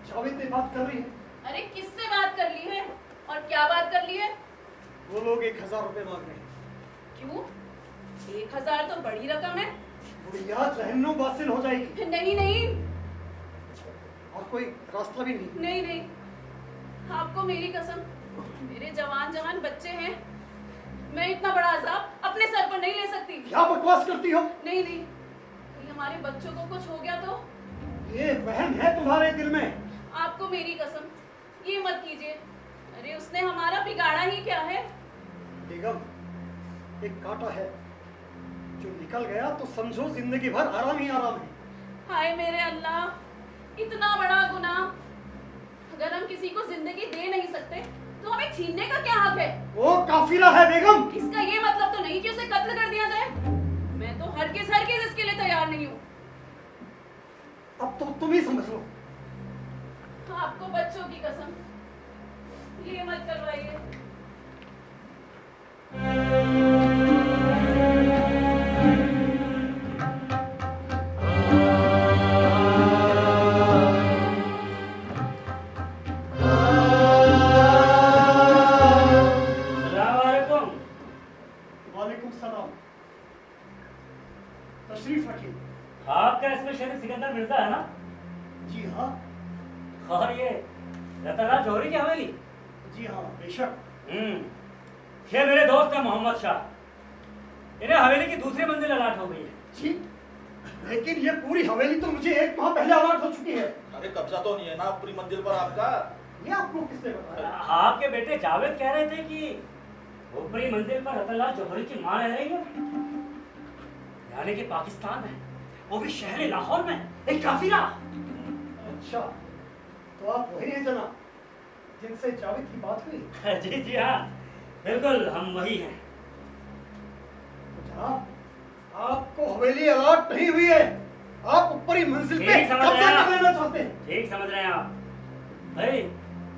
जावेद ने बात कर रही है। अरे किससे बात कर ली है और क्या बात कर ली है? वो लोग 1000 रुपए मांग रहे हैं। क्यों? 1000 तो बड़ी रकम है। बुढ़िया जहन्नुम वासिल हो जाएगी। नहीं नहीं और कोई रास्ता भी नहीं। नहीं नहीं, आपको मेरी कसम, मेरे जवान जवान बच्चे हैं, मैं इतना बड़ा अजाब अपने सर पर नहीं ले सकती। क्या बकवास करती हो? नहीं नहीं, कहीं हमारे बच्चों को कुछ हो गया तो? ये वहम है तुम्हारे दिल में। आपको मेरी कसम, ये मत कीजिए। अरे उसने हमारा बिगाड़ा ही क्या है? बेगम, एक कांटा है जो निकल गया तो समझो जिंदगी भर आराम ही आराम है। हाय मेरे अल्लाह, इतना बड़ा गुनाह। अगर हम किसी को जिंदगी दे नहीं सकते तो हमें छीनने का क्या हक है? वो काफिला है बेगम। इसका ये मतलब तो नहीं कि उसे कत्ल कर दिया जाए। मैं तो हरगिज़ इसके लिए तैयार नहीं हूँ। अब तो तुम ही समझ लो। आपको बच्चों की कसम, ये मत करवाइए। वालेकुम सलाम। तशरीफ रखिए। आपका इसमें शरीफ सिकंदर मिर्जा है ना? जी हाँ। और ये रतनलाल जौहरी की हवेली? जी हाँ बेशक। ये मेरे दोस्त है मोहम्मद शाह। इन्हें हवेली की दूसरी मंजिल अलाट हो गई है। जी, लेकिन ये पूरी हवेली तो मुझे 1 माह पहले अलाट हो चुकी है। अरे कब्जा तो नहीं है ना पूरी मंजिल पर आपका? ये आपको किसने बताया? आपके बेटे जावेद कह रहे थे कि ऊपरी मंजिल पर रतनलाल जौहरी की मां रह रही है, यानी कि पाकिस्तान में, वो भी शहर लाहौर में, एक काफिला। अच्छा, तो आप वही हैं जनाब जिनसे जावेद की बात हुई? जी जी हाँ, बिल्कुल हम वही हैं। तो जनाब, आपको हवेली अलाट नहीं हुई है, आप ऊपरी मंजिल पे ठीक समझ कब्जा रहे हैं कर लेना चाहते हैं। ठीक समझ रहे हैं आप। भाई,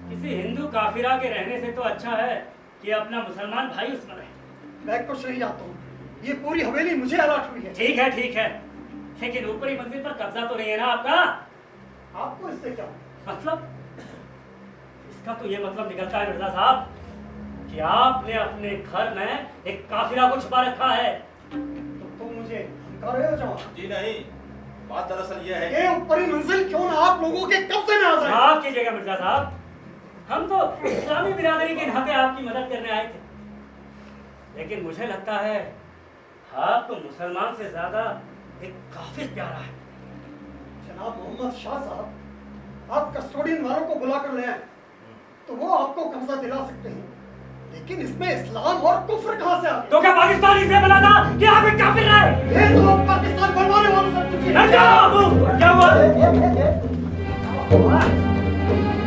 किसी हिंदू काफिरा के रहने से तो अच्छा है कि अपना मुसलमान भाई उसमें रहे। मैं कुछ नहीं जानता हूँ, ये पूरी हवेली मुझे अलाट हुई है। ठीक है, लेकिन ऊपरी मंजिल पर कब्जा तो नहीं है ना आपका? आपको इससे क्या मतलब? इसका तो ये मतलब निकलता है मिर्जा साहब कि आपने अपने घर में एक काफिला को छुपा रखा है। तो तुम मुझे धमका रहे हो जवान? जी नहीं, बात दरअसल ये है ये ऊपरी मंजिल क्यों ना आप लोगों के कब्जे में आ जाए। माफ कीजिएगा मिर्जा साहब, हम तो इस्लामी बिरादरी के नाते आपकी मदद करने आए थे, लेकिन मुझे लगता है आपको मुसलमान से ज्यादा एक काफिर प्यारा है। जनाब मोहम्मद शाह साहब, आप कस्टोडियन वालों को बुला कर ले आए तो वो आपको कब्जा दिला सकते हैं, लेकिन इसमें इस्लाम और कुफ्र कहां से आ गया? तो क्या पाकिस्तान इसलिए बना था कि आप एक काफिर रहे? ये तो आप पाकिस्तान बनवाने वालों से पूछिए। क्या हुआ?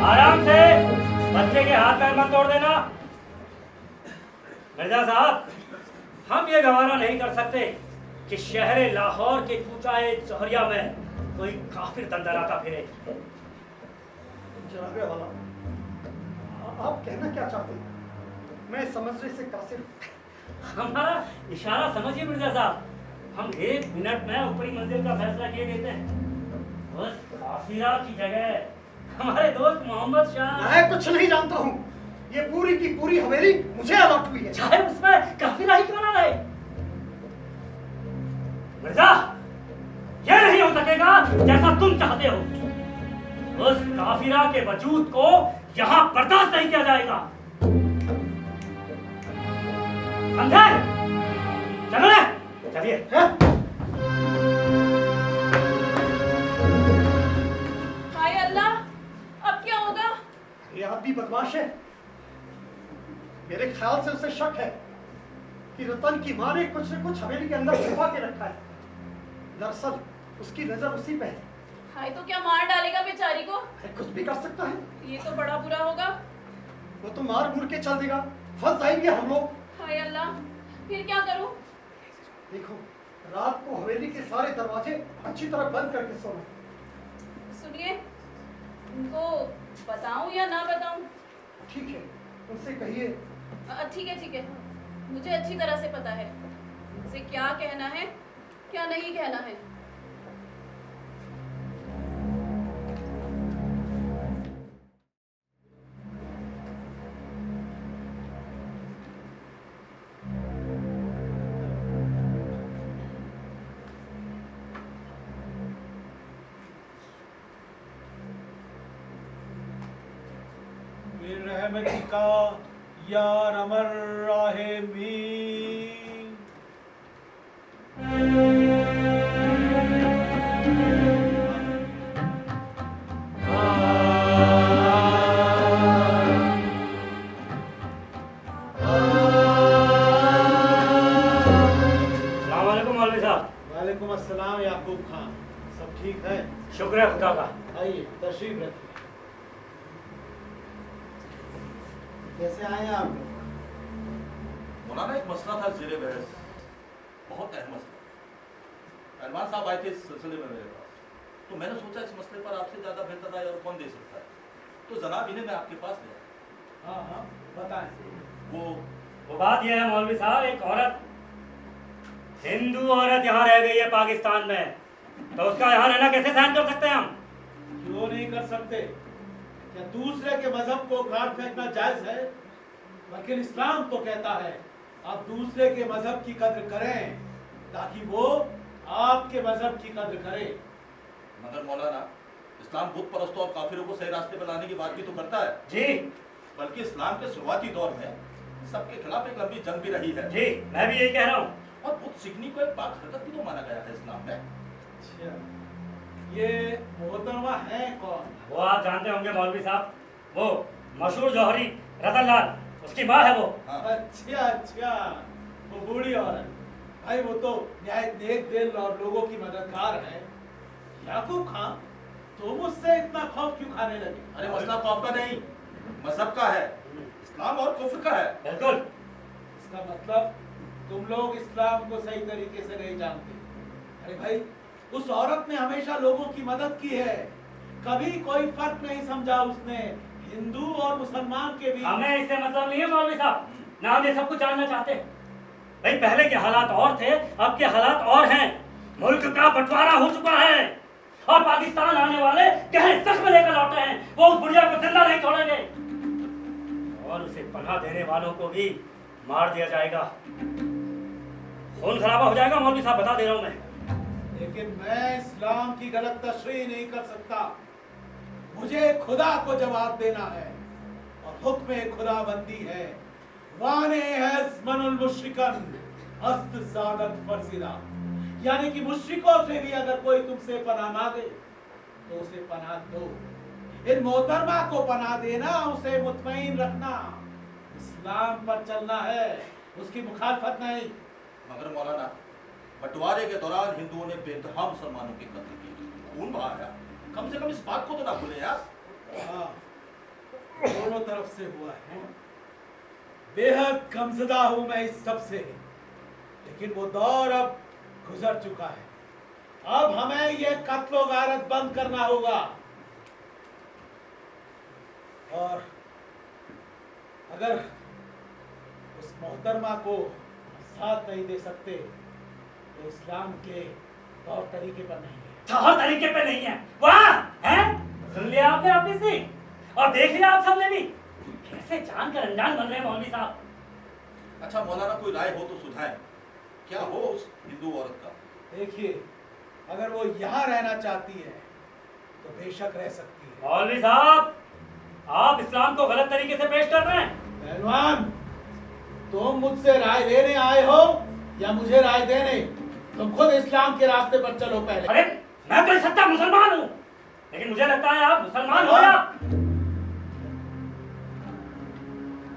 आराम से, बच्चे के हाथ पैर मत तोड़ देना। मिर्जा साहब, हम ये गवारा नहीं कर सकते कि शहर लाहौर के कूचाए चौहरिया में कोई काफिर दंदराता फिरे। जनाबे वाला, आप कहना क्या चाहते हैं? मैं समझने से कासिर। हमारा इशारा समझिए मिर्जा साहब, हम 1 मिनट में ऊपरी मंजिल का फैसला किए देते हैं। उस काफिरा की जगह हमारे दोस्त मोहम्मद शाह। मैं कुछ नहीं जानता हूँ, ये पूरी की पूरी हवेली मुझे अलॉट हुई है। चाहे उसमें काफिला ही क्यों ना रहे। मिर्जा, ये नहीं हो सकेगा जैसा तुम चाहते हो। उस काफिला के वजूद को यहाँ बर्दाश्त नहीं किया जाएगा। समझे? चलो रे, चलिए। हाय अल्लाह, अब क्या होगा? ये आदमी बदमाश है। मेरे ख्याल से उसे शक है कि रतन की माँ ने कुछ न कुछ हवेली के अंदर छुपा के रखा है। दरअसल उसकी नजर उसी पे है। हाय, तो क्या मार डालेगा बेचारी को? कुछ भी कर सकता है। ये तो बड़ा बुरा होगा। वो तो मार मुड़ के चल देगा, फंस जाएंगे हम लोग। हाय अल्लाह, फिर क्या करूं? देखो, रात को हवेली के सारे दरवाजे अच्छी तरह बंद करके सोना। सुनिए, उनको बताऊं या ना बताऊं? ठीक है, उनसे कहिए। ठीक है, मुझे अच्छी तरह से पता है उसे क्या कहना है, क्या नहीं कहना है। रहमती का यार अमर राहे मी। मौलवी साहब। वालेकुम अस्सलाम याकूब खान, सब ठीक है? शुक्र है खुदा का। आइए तशरीफ रखिए। कैसे आए हैं आप? मौलाना, एक मसला था ज़ेरे बहस, बहुत अहम मसला। पहलवान साहब आए थे इस सिलसिले में मेरे पास, तो मैंने सोचा इस मसले पर आपसे ज़्यादा बेहतर राय और कौन दे सकता है, तो जनाब इन्हें मैं आपके पास गया। हाँ, बताएं। वो बात यह है मौलवी साहब, एक औरत, हिंदू औरत यहाँ रह गई है पाकिस्तान में, तो उसका यहाँ रहना कैसे सहन कर सकते हैं हम? क्यों नहीं कर सकते? क्या दूसरे के मजहब को गाड़ फेंकना जायज है? बल्कि इस्लाम तो कहता है आप दूसरे के मजहब की कद्र करें ताकि वो आपके मजहब की कद्र करे। मगर मौलाना, इस्लाम बुत परस्तों और काफिरों को सही रास्ते पर लाने की बात भी तो करता है जी। बल्कि इस्लाम के शुरुआती दौर में सबके खिलाफ एक लंबी जंग भी रही है। जी, मैं भी यही कह रहा हूँ। और बुत सीखने को एक पाक हरकत भी तो माना गया है इस्लाम में। अच्छा, ये मोहतरमा है कौन? वो आप जानते होंगे मौलवी साहब, वो मशहूर जौहरी रतन लाल, उसकी माँ है वो। अच्छा, वो बूढ़ी औरत। भाई वो तो न्याय नेक दिल और लोगों की मददगार है। याकूब खान, तुम उससे इतना खौफ क्यों खाने लगे? अरे मसला खौफ का नहीं, मजहब का है, इस्लाम और कुफ्र का है। बिल्कुल। इसका मतलब तुम लोग इस्लाम को सही तरीके से नहीं जानते। अरे भाई, उस औरत ने हमेशा लोगों की मदद की है, कभी कोई फर्क नहीं समझा उसने हिंदू और मुसलमान के बीच। हमें इससे मतलब नहीं है मौलवी साहब, ना हम ये सब कुछ जानना चाहते। भाई पहले के हालात और थे, अब के हालात और हैं। मुल्क का बंटवारा हो चुका है और पाकिस्तान आने वाले गहरे जख्म लेकर लौटे हैं। वो उस बुढ़िया को जिंदा नहीं छोड़ेंगे और उसे पनाह देने वालों को भी मार दिया जाएगा। खून खराबा हो जाएगा मौलवी साहब, बता दे रहा हूं मैं। लेकिन मैं इस्लाम की गलत तशरीह नहीं कर सकता। मुझे खुदा को जवाब देना है और हुक्म खुदाबंदी है। वाने हज़मनुल मुश्रिकन अस्त ज़ादत फर्जिदा, यानी कि मुश्रिकों से भी अगर कोई तुमसे पनाह मांगे तो उसे पनाह दो। इन मोहतरमा को पनाह देना, उसे मुतमईन रखना, इस्लाम पर चलना है, उसकी मुखालफत नहीं। मगर मौलाना, बंटवारे के दौरान हिंदुओं ने बेतहा मुसलमानों की कत्ल की, खून बहाया, कम से कम इस बात को तो ना भूलें यार। हाँ, दोनों तरफ से हुआ है। बेहद गमज़दा हूं मैं इस सब से, लेकिन वो दौर अब गुजर चुका है। अब हमें ये कत्ल गारत बंद करना होगा और अगर उस मोहतरमा को साथ नहीं दे सकते तो इस्लाम के तौर तरीके पर नहीं है। तौर तरीके पे नहीं है, वाह है। सुन लिया आपने अपनी सी और देख लिया आप सबने भी कैसे जानकर अनजान बन रहे हैं मौलवी साहब? अच्छा मौलाना, कोई राय हो तो सुझाएं, क्या हो उस हिंदू औरत का? देखिए, अगर वो यहाँ रहना चाहती है तो बेशक रह सकती है। मौलवी साहब, आप इस्लाम को गलत तरीके से पेश कर रहे हैं। पहलवान, तुम मुझसे राय लेने आए हो या मुझे राय देने? तुम खुद इस्लाम के रास्ते पर चलो पहले। अरे मैं तो सच्चा मुसलमान हूँ, लेकिन मुझे लगता है आप मुसलमान हो या?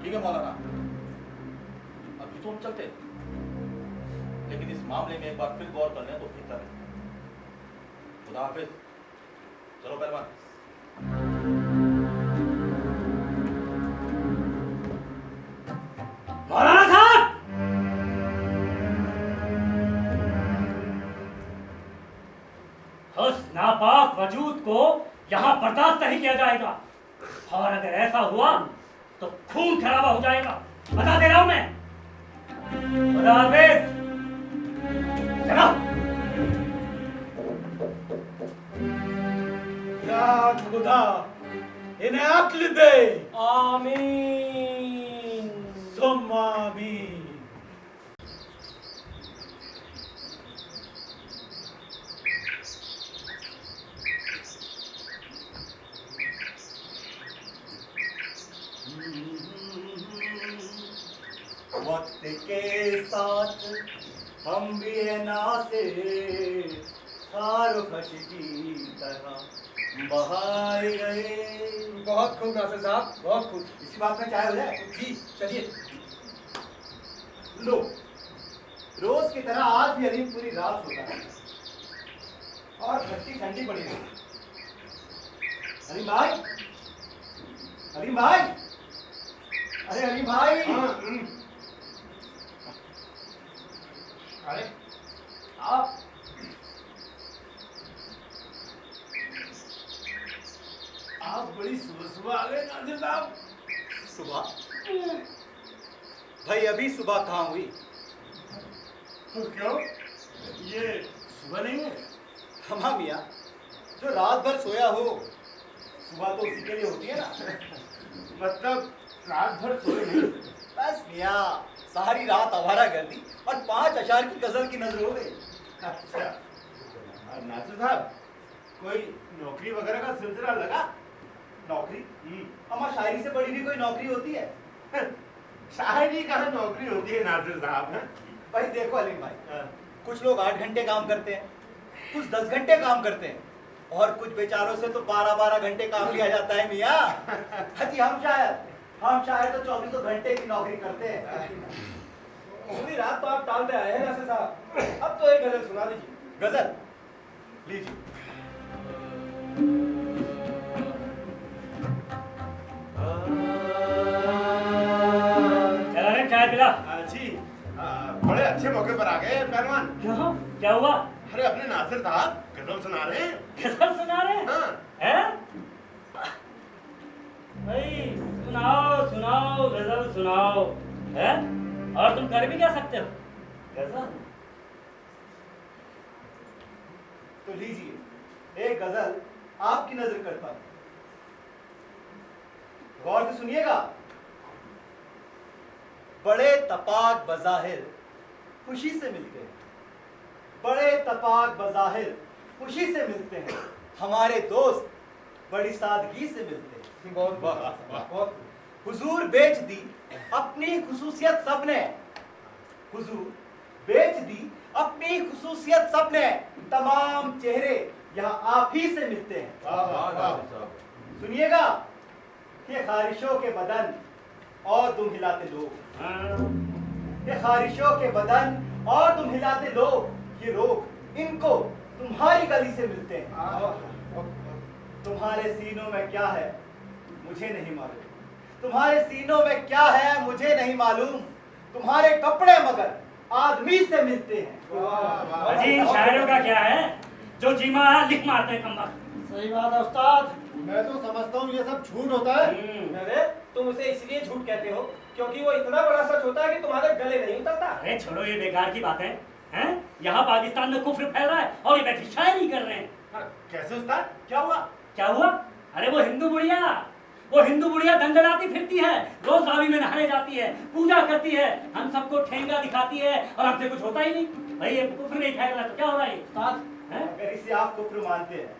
ठीक है मौलाना, अभी तो हम चलते हैं, लेकिन इस मामले में एक बार फिर गौर कर लें तो बेहतर है। खुदा हाफिज। चलो पहलवान। मौलाना साहब, उस नापाक वजूद को यहाँ बर्दाश्त नहीं किया जाएगा, और अगर ऐसा हुआ तो खून खराबा हो जाएगा, बता दे रहा हूं मैं। खुदा हाफिज। चलो। या खुदा इन्हें अक्ल दे। आमीन। सुम्मा आमीन। वक्त के साथ हम भी है नासे, खश की तरह बहार गए। बहुत खूब नासिर साहब, बहुत खूब। इसी बात में चाय हो जाए? जी चलिए। लो, रोज की तरह आज भी अलीम पूरी रात सोता है और भट्टी ठंडी पड़ी है। अलीम भाई, अलीम भाई, अरे अलीम भाई। अरे आप बड़ी सुबह सुबह आ गए नाजिर साहब। सुबह? भाई अभी सुबह कहाँ हुई? क्यों, ये सुबह नहीं है? हाँ मियाँ, जो रात भर सोया हो सुबह तो उसी के लिए होती है ना। मतलब रात भर सोए नहीं? बस मियाँ, सारी रात आवारा गर्दी और 5 अशार की गजल की नजर हो गई। अच्छा, नासिर साहब, कोई नौकरी वगैरह का सिलसिला लगा? नौकरी? अम्मा, शायरी से बड़ी भी कोई नौकरी होती है? शायरी कहाँ नौकरी होती है नासिर साहब? भाई देखो अलीम भाई, कुछ लोग 8 घंटे काम करते हैं, कुछ 10 घंटे काम करते हैं, और कुछ बेचारों से तो 12-12 घंटे काम लिया जाता है मियाँ। जी हम शायद तो 24 घंटे की नौकरी करते हैं। पूरी रात तो आप टालते आए हैं नासिर साहब, अब तो एक गजल सुना दीजिए। गजल लीजिए। चला रे चाय पिला। जी, बड़े अच्छे मौके पर आ गए पहलवान। क्यों, क्या हुआ? अरे अपने नासिर साहब गजल सुना रहे हैं। गजल सुना रहे हैं? हाँ। हैं? भाई सुनाओ सुनाओ, गजल सुनाओ। हैं? और तुम कर भी क्या सकते हो? गजल? तो लीजिए एक गजल आपकी नजर करता हूं, गौर से सुनिएगा। बड़े तपाक बज़ाहिर खुशी से मिलते हैं, बड़े तपाक बज़ाहिर खुशी से मिलते हैं, हमारे दोस्त बड़ी सादगी से मिलते हैं। बहुत बहुत हुजूर बेच दी अपनी खुसूसियत सबने, हुजूर बेच दी अपनी खुसूसियत सबने, तमाम चेहरे यहाँ आप ही से मिलते हैं। सुनिएगा कि खारिशों के बदन और तुम हिलाते लोग, ये खारिशों के बदन और तुम हिलाते लोग, ये रोग इनको तुम्हारी गली से मिलते हैं। तुम्हारे सीनों में क्या है मुझे नहीं मालूम, तुम्हारे सीनों में क्या है मुझे नहीं मालूम, तुम्हारे कपड़े मगर आदमी से मिलते हैं। अजी इन शायरों का क्या है, जो जीमा लिख मारते हैं कम। सही बात है उस्ताद, मैं तो समझता हूँ ये सब झूठ होता है। अरे तुम उसे इसलिए झूठ कहते हो क्योंकि वो इतना बड़ा सच होता है कि तुम्हारे गले नहीं उतरता। अरे छोड़ो ये बेकार की बातें हैं। यहाँ पाकिस्तान में कुफ्र फैल रहा है और ये बैठी शायरी कर रहे हैं। कैसे उस्ताद, क्या हुआ? क्या हुआ? अरे वो हिंदू बुढ़िया वो हिंदू बुढ़िया दंडनाती फिरती है, रोज रावी में नहाने जाती है, पूजा करती है, हम सबको ठेंगा दिखाती है और हमसे कुछ होता ही नहीं। भाई ये कुफ्र नहीं ठहरा तो क्या हो रहा है उस्ताद? अगर इसे आप कुफ्र मानते हैं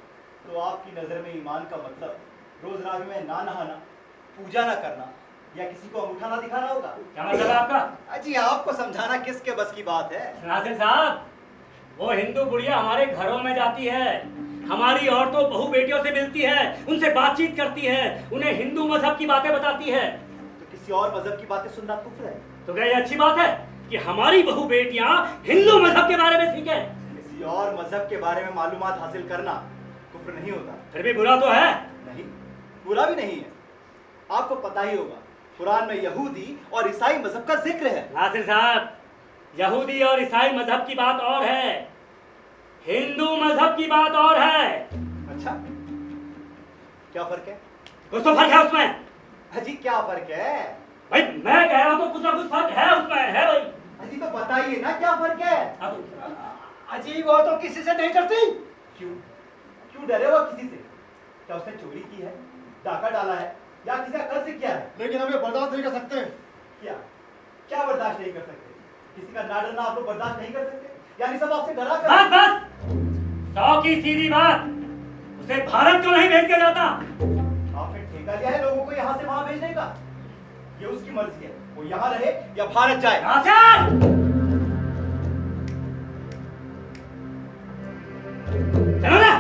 तो आपकी नजर में ईमान का मतलब रोज रावी में ना नहाना, पूजा ना करना या किसी को अंगूठा ना दिखाना होगा। क्या मतलब है आपका? अजी आपको समझाना किसके बस की बात है? नासिर साहब, वो हिंदू बुढ़िया हमारे घरों में जाती है, हमारी औरतों बहू बेटियों से मिलती है, उनसे बातचीत करती है, उन्हें हिंदू मजहब की बातें बताती है। तो किसी और मजहब की बातें सुनना कुफ्र है? तो क्या ये अच्छी बात है कि हमारी बहू बेटियां हिंदू मजहब के बारे में सीखें? किसी और मजहब के बारे में मालूमात हासिल करना कुफ्र नहीं होता। फिर भी बुरा तो है। नहीं, बुरा भी नहीं है। आपको पता ही होगा कुरान में यहूदी और ईसाई मजहब का जिक्र है। नासिर साहब, यहूदी और ईसाई मजहब की बात और है, हिंदू मजहब की बात और है। अच्छा, क्या फर्क है? कुछ तो फर्क है उसमें। अजी क्या फर्क है? भाई मैं कह रहा हूँ तो कुछ ना कुछ फर्क है उसमें, है भाई। अजी तो बताइए ना क्या फर्क है? अजी वो तो किसी से नहीं डरती। क्यों? क्यों डरे वो किसी से? क्या उसने चोरी की है, डाका डाला है या किसी का कर्ज किया है? लेकिन हम ये बर्दाश्त नहीं कर सकते। क्या क्या बर्दाश्त नहीं कर सकते? किसी का ना डरना आप लोग बर्दाश्त नहीं कर सकते? यानी सब आपसे डरा कर? बस बस, 100 की सीधी बात, उसे भारत क्यों नहीं भेज दिया जाता? आपने ठेका लिया है लोगों को यहाँ से वहां भेजने का? ये उसकी मर्जी है, वो यहाँ रहे या भारत जाए। चलो ना।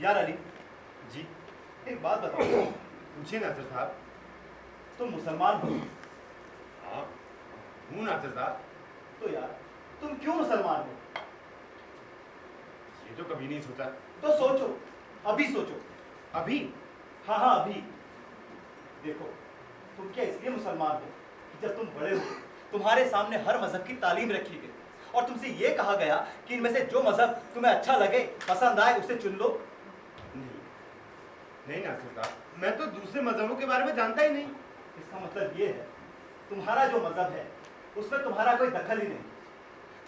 यार अली जी एक बात बताओ, पूछिए नासिर साहब। तुम मुसलमान हो? हाँ हूँ नासिर साहब। तो यार तुम क्यों मुसलमान हो? ये तो कभी नहीं सोचा। तो सोचो, अभी सोचो। अभी? हाँ हाँ अभी। देखो, तुम क्या इसलिए मुसलमान हो कि जब तुम बड़े हो तुम्हारे सामने हर मजहब की तालीम रखी गई और तुमसे ये कहा गया कि इनमें से जो मजहब तुम्हें अच्छा लगे, पसंद आए, उसे चुन लो। नहीं नासिर साहब, मैं तो दूसरे मजहबों के बारे में जानता ही नहीं। इसका मतलब ये है तुम्हारा जो मजहब है उसमें तुम्हारा कोई दखल ही नहीं।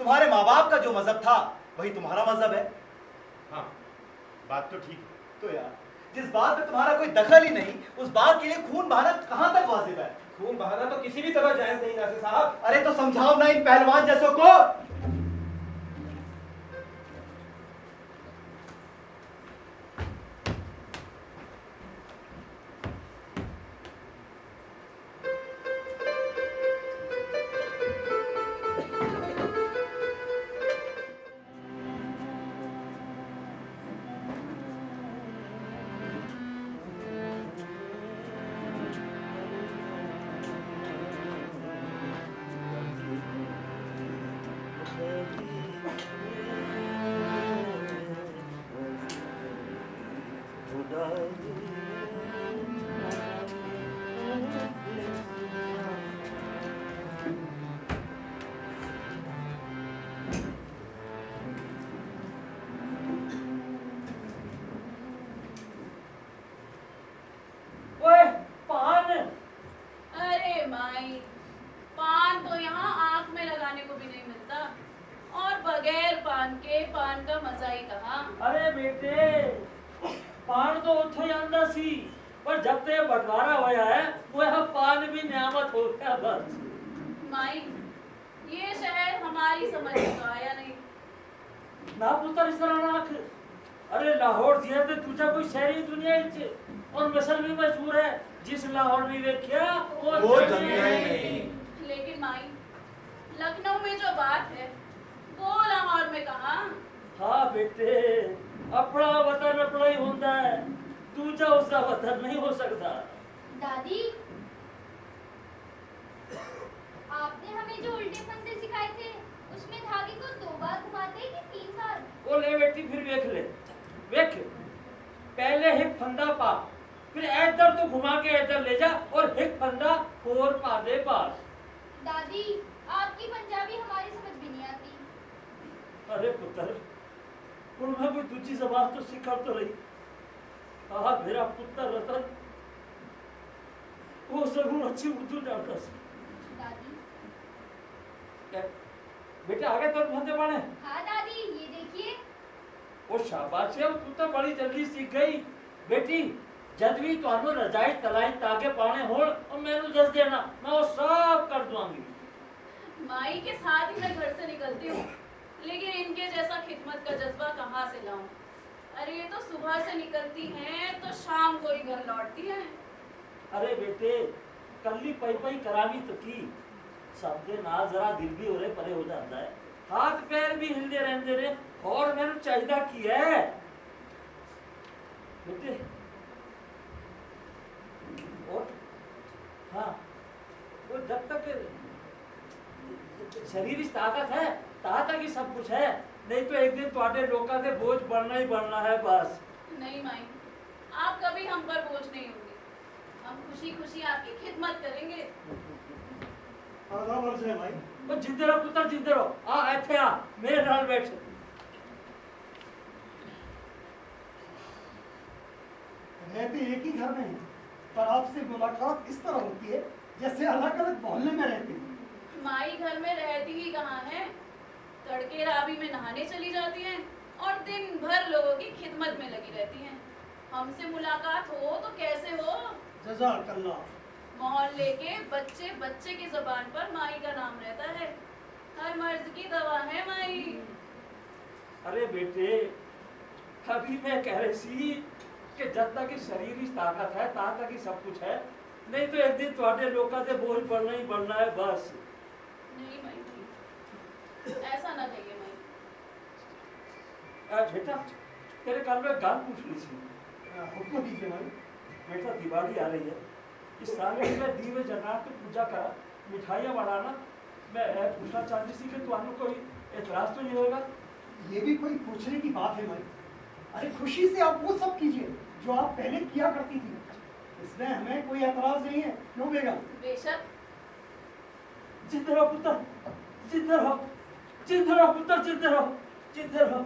तुम्हारे माँ बाप का जो मजहब था वही तुम्हारा मजहब है। हाँ बात तो ठीक है। तो यार जिस बात में तुम्हारा कोई दखल ही नहीं, उस बात के लिए खून बहाना कहाँ तक वाजिब है? खून बहाना तो किसी भी तरह जायज नहीं नासिर साहब। अरे तो समझाओ ना इन पहलवान जैसों को। अरे माई, पान तो यहाँ आँख में लगाने को भी नहीं मिलता और बगैर पान के पान का मजा ही कहाँ। अरे बेटे, पान तो उठो ਜਾਂਦਾ ਸੀ पर जब ते बंटवारा होया है वो यहाँ पान भी नियामत हो गया बस। माई, ये शहर हमारी समझ में तो आया नहीं। ना पुत्र इस तरह ना आख। अरे लाहौर जिया ते तुझा कोई शहरी दुनिया च और मिसल भी मशहूर है, जिस लाहौर में देखिया वो दुनिया ही नहीं। लेकिन माई, लखनऊ में जो बात है वो लाहौर में कहाँ। हाँ बेटे, अपना वतन अपना ही होता है, दूजा उसका वतन नहीं हो सकता। दादी, आपने हमें जो उल्टे फंदे सिखाए थे उसमें धागे को 2 बार घुमाते हैं कि 3 बार? वो ले बेटी, फिर देख ले, देख पहले हिक फंदा पा, फिर इधर तो घुमा के इधर ले जा और हिक फंदा और पा दे पास। दादी, आपकी पंजाबी हमारी समझ भी नहीं आती। अरे पुत्र, उनमें कोई दूसरी जबान तो सिखा तो रही। मेरा पुत्र रतन वो जरूर अच्छी उर्दू जानता सी। दादी। बेटा आगे तो धंधे पाने। हाँ दादी, ये देखिए। वो शाबाश है, तू तो बड़ी जल्दी सीख गई बेटी। जब भी तुहानू रजाई तलाई ताके पाने हो और मैंने दस देना, मैं वो सब कर दूंगी। माई के साथ ही मैं घर से निकलती हूँ, लेकिन इनके जैसा खिदमत का जज्बा कहाँ से लाऊं? अरे ये तो सुबह से निकलती हैं तो शाम को ही घर लौटती हैं। अरे बेटे कल्ली पई पई करावी तो की सब दे ना जरा दिल भी हो रहे परे हो जाता है, हाथ पैर भी हिलते रहते रहे और मैंने चाहिदा की है बेटे। और हाँ वो जब तक शरीर इस ताकत है तक ही सब कुछ है, नहीं तो एक दिन तुम्हारे लोका के बोझ बढ़ना ही बढ़ना है बस। नहीं माई, आप कभी हम पर बोझ नहीं होंगे, हम खुशी खुशी आपकी खिदमत करेंगे। आधा वर्ष है भाई। वो जिंदे रहो पुत्र जिंदे रहो, आ ऐथे आ मेरे नाल बैठ। रहते एक ही घर में हैं, पर आपसे मुलाकात इस तरह होती है जैसे अलग अलग मोहल्ले में रहते हैं। माई घर में रहती ही कहाँ है, तड़के रावी में नहाने चली जाती हैं और दिन भर लोगों की खिदमत में लगी रहती हैं। हमसे मुलाकात हो तो कैसे हो? जज़ाकल्लाह। मोहल्ले के बच्चे बच्चे की जबान पर माई का नाम रहता है, हर मर्ज की दवा है माई। अरे बेटे अभी मैं कह रही थी कि जब तक कि शरीर की ताकत है तब तक ही सब कुछ है, नहीं तो एक दिन तुम्हारे लोका से बोझ बढ़ना ही बढ़ना है बस। नहीं माई, ऐसा ना कहिए माई। बेटा तेरे कान में गान पूछ ली थी। हुक्म दीजिए भाई। बेटा दिवाली आ रही है, इस साल में दीवे जगा के पूजा करा, मिठाइयाँ बनाना। मैं पूछना चाहती थी कि तुम्हारे कोई एतराज तो नहीं होगा? ये भी कोई पूछने की बात है भाई। अरे खुशी से आप वो सब कीजिए जो आप पहले किया करती थी, इसमें हमें कोई एतराज नहीं है। क्यों बेगम? बेशक। जिंदे रहो पुत्र, जिंदे रहो, जिंदे रहो पुत्र, जिंदे रहो, जिंदे रहो।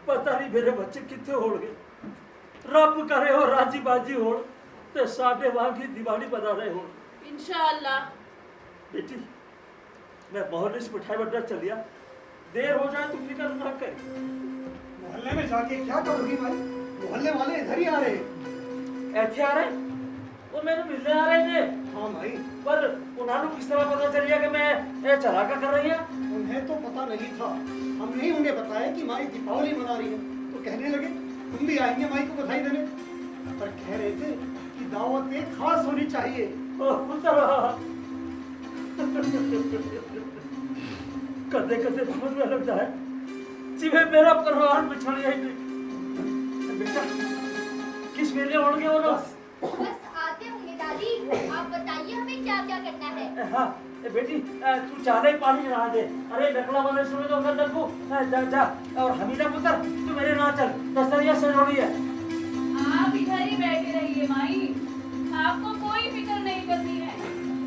पता नहीं मेरे बच्चे कितने हो गए, रब करे हो राजी बाजी हो तो साढ़े वहां की दिवाली बना रहे हो इंशाअल्लाह। बेटी मैं मोहल्ले से मिठाई बंटना चलिया, देर हो जाए तो फिक्र ना करी। मोहल्ले में जाके क्या करोगी भाई? मोहल्ले वाले इधर ही आ रहे हैं। ऐसे आ रहे? वो मैंने मिलने आ रहे थे। हाँ भाई। पर उन्होंने किस तरह पता चल गया कि मैं चलाका कर रही है? उन्हें तो पता नहीं था, हमने ही उन्हें बताया कि माई दीपावली मना रही है, तो कहने लगे तुम भी आएंगे माई को बधाई देने, पर कह रहे थे कि दावतें खास होनी चाहिए। कदे कदे समझ में लगता है जिवे मेरा परिवार बिछड़ गया ही नहीं। बेटा किस वेले होंगे वो लोग? बस आते होंगे दादी, आप आप बताइए हमें क्या क्या करना है। हाँ बेटी तू चाले ही पानी चढ़ा दे। अरे नकला वाले सुने तो अंदर तक जा जा। और हमीदा पुत्र तू मेरे ना चल, दस्तरिया से जोड़ी है। आप इधर ही बैठे रहिए माई, आपको कोई फिक्र नहीं करनी है,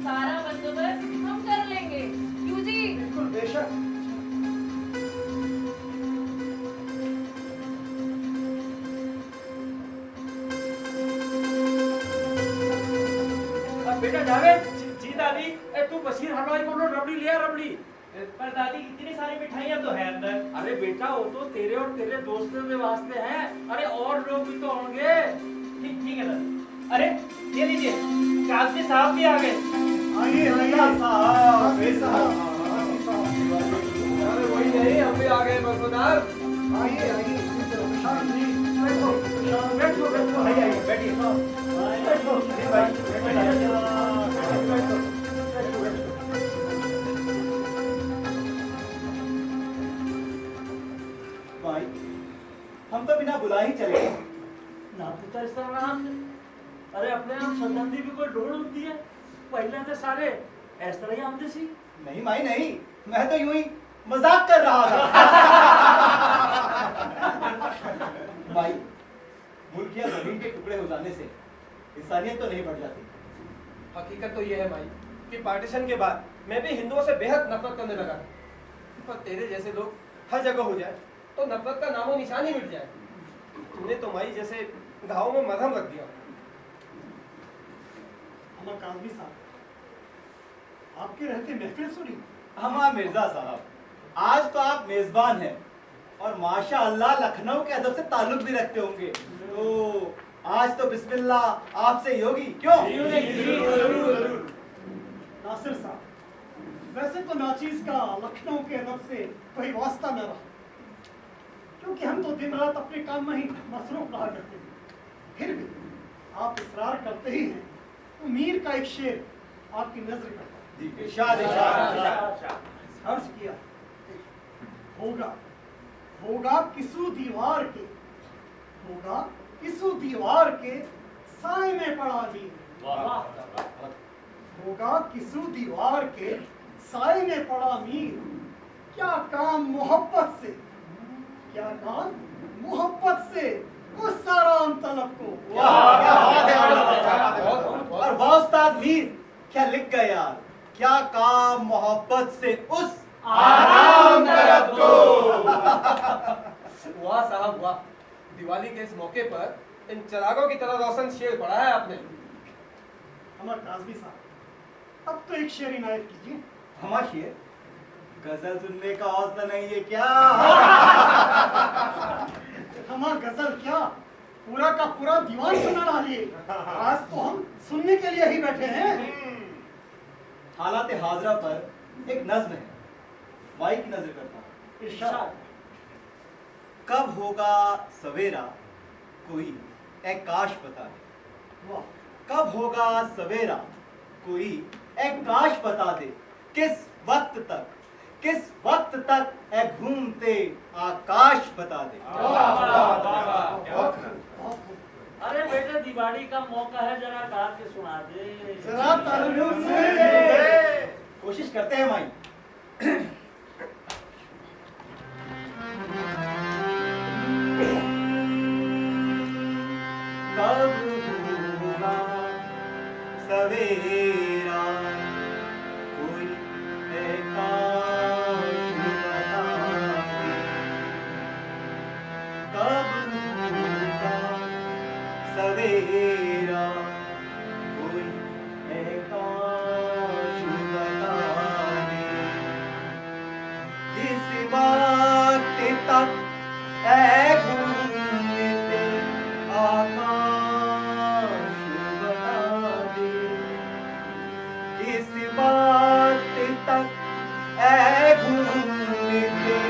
सारा बंदोबस्त हम कर लेंगे। क्यों जी? बिल्कुल बेशक। बेटा जावेद, जी दादी, तू बशीर हलवाई को रबड़ी लिया रबड़ी। पर दादी इतनी सारी मिठाइयाँ तो है अंदर। अरे बेटा वो तो तेरे और तेरे दोस्तों के वास्ते हैं, अरे और लोग भी तो होंगे। ठीक है दादी। अरे ये लीजिए, काजमी साहब भी आ गए। आइए आइए साहब। अरे वही नहीं, हम भी आ गए बरकरार। आइए आइए प्रशांत जी, बैठो बैठो। आइए बैठिए। भाई हम तो बिना बुला ही चले गए। ना पुत्र इस तरह नाम से। अरे अपने आप संबंधी भी कोई ढूंढ होती है, पहले तो सारे इस तरह ही आमदे सी। नहीं माई नहीं, मैं तो यूं ही मजाक कर रहा था। भाई मुल्क या जमीन के टुकड़े हो जाने से इंसानियत तो नहीं बढ़ जाती। हकीकत तो ये है भाई कि पार्टीशन के बाद मैं भी हिंदुओं से बेहद नफरत करने लगा, पर तेरे जैसे लोग हर जगह हो जाए तो नफरत का नामो निशान ही मिट जाए। तूने तो माई जैसे घाव में मरहम रख दिया। हमारा काजमी साहब, आपके रहते महफिल सुनी। हमारा मिर्जा साहब, आज तो आप मेजबान हैं और माशाअल्लाह लखनऊ के अदब से ताल्लुक भी रखते होंगे, तो आज तो बिस्मिल्लाह आपसे ही होगी। क्यों? नासिर साहब, वैसे तो नाचीज का लखनऊ के अदब से कोई वास्ता न रहा, क्योंकि हम तो दिन रात अपने काम में ही मसरूफ रहा करते हैं। फिर भी आप इसरार करते ही हैं, तो मीर का एक शेर आपकी नजर करता है। इरशाद इरशाद। अर्ज किया, होगा होगा किसू दीवार के, होगा किसू दीवार के साए में पड़ा मीर। होगा किसू दीवार के साए में पड़ा मीर, क्या काम मोहब्बत से, क्या काम मोहब्बत से उस साराम तलब को। और वाह उस्ताद मीर, क्या लिख गए यार, क्या काम मोहब्बत से उस आराम तलब को। वाह साहब वाह, दिवाली के इस मौके पर इन चिरागों की तरह रोशन शेर पढ़ा है आपने। हमारे काजमी साहब, अब तो एक शेर इनायत कीजिए। हमारा शेर गजल सुनने का हौसला नहीं है क्या? हमारा गजल क्या, पूरा का पूरा दीवान सुना डालिए। आज तो हम सुनने के लिए ही बैठे हैं। हालात हाजरा पर एक नज्म है, माई की नजर करता हूँ। इरशाद। कब होगा सवेरा कोई ए काश बता दे। वाह। कब होगा सवेरा कोई ए काश बता दे, किस वक्त तक ए घूमते आकाश बता दे। अरे बेटे दिवाली का मौका है, जरा गा के सुना दे। जरा ताल्लुक से कोशिश करते हैं माई। कब होगा सवेरा कोई ए काश बता दे। कब होगा सवेरा कोई ए काश बता दे। किस वक्त तक ए घूमते आकाश बता दे। किस वक्त तक ए घूमते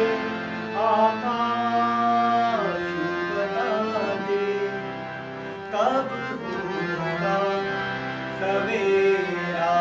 आकाश बता दे। कब होगा सवेरा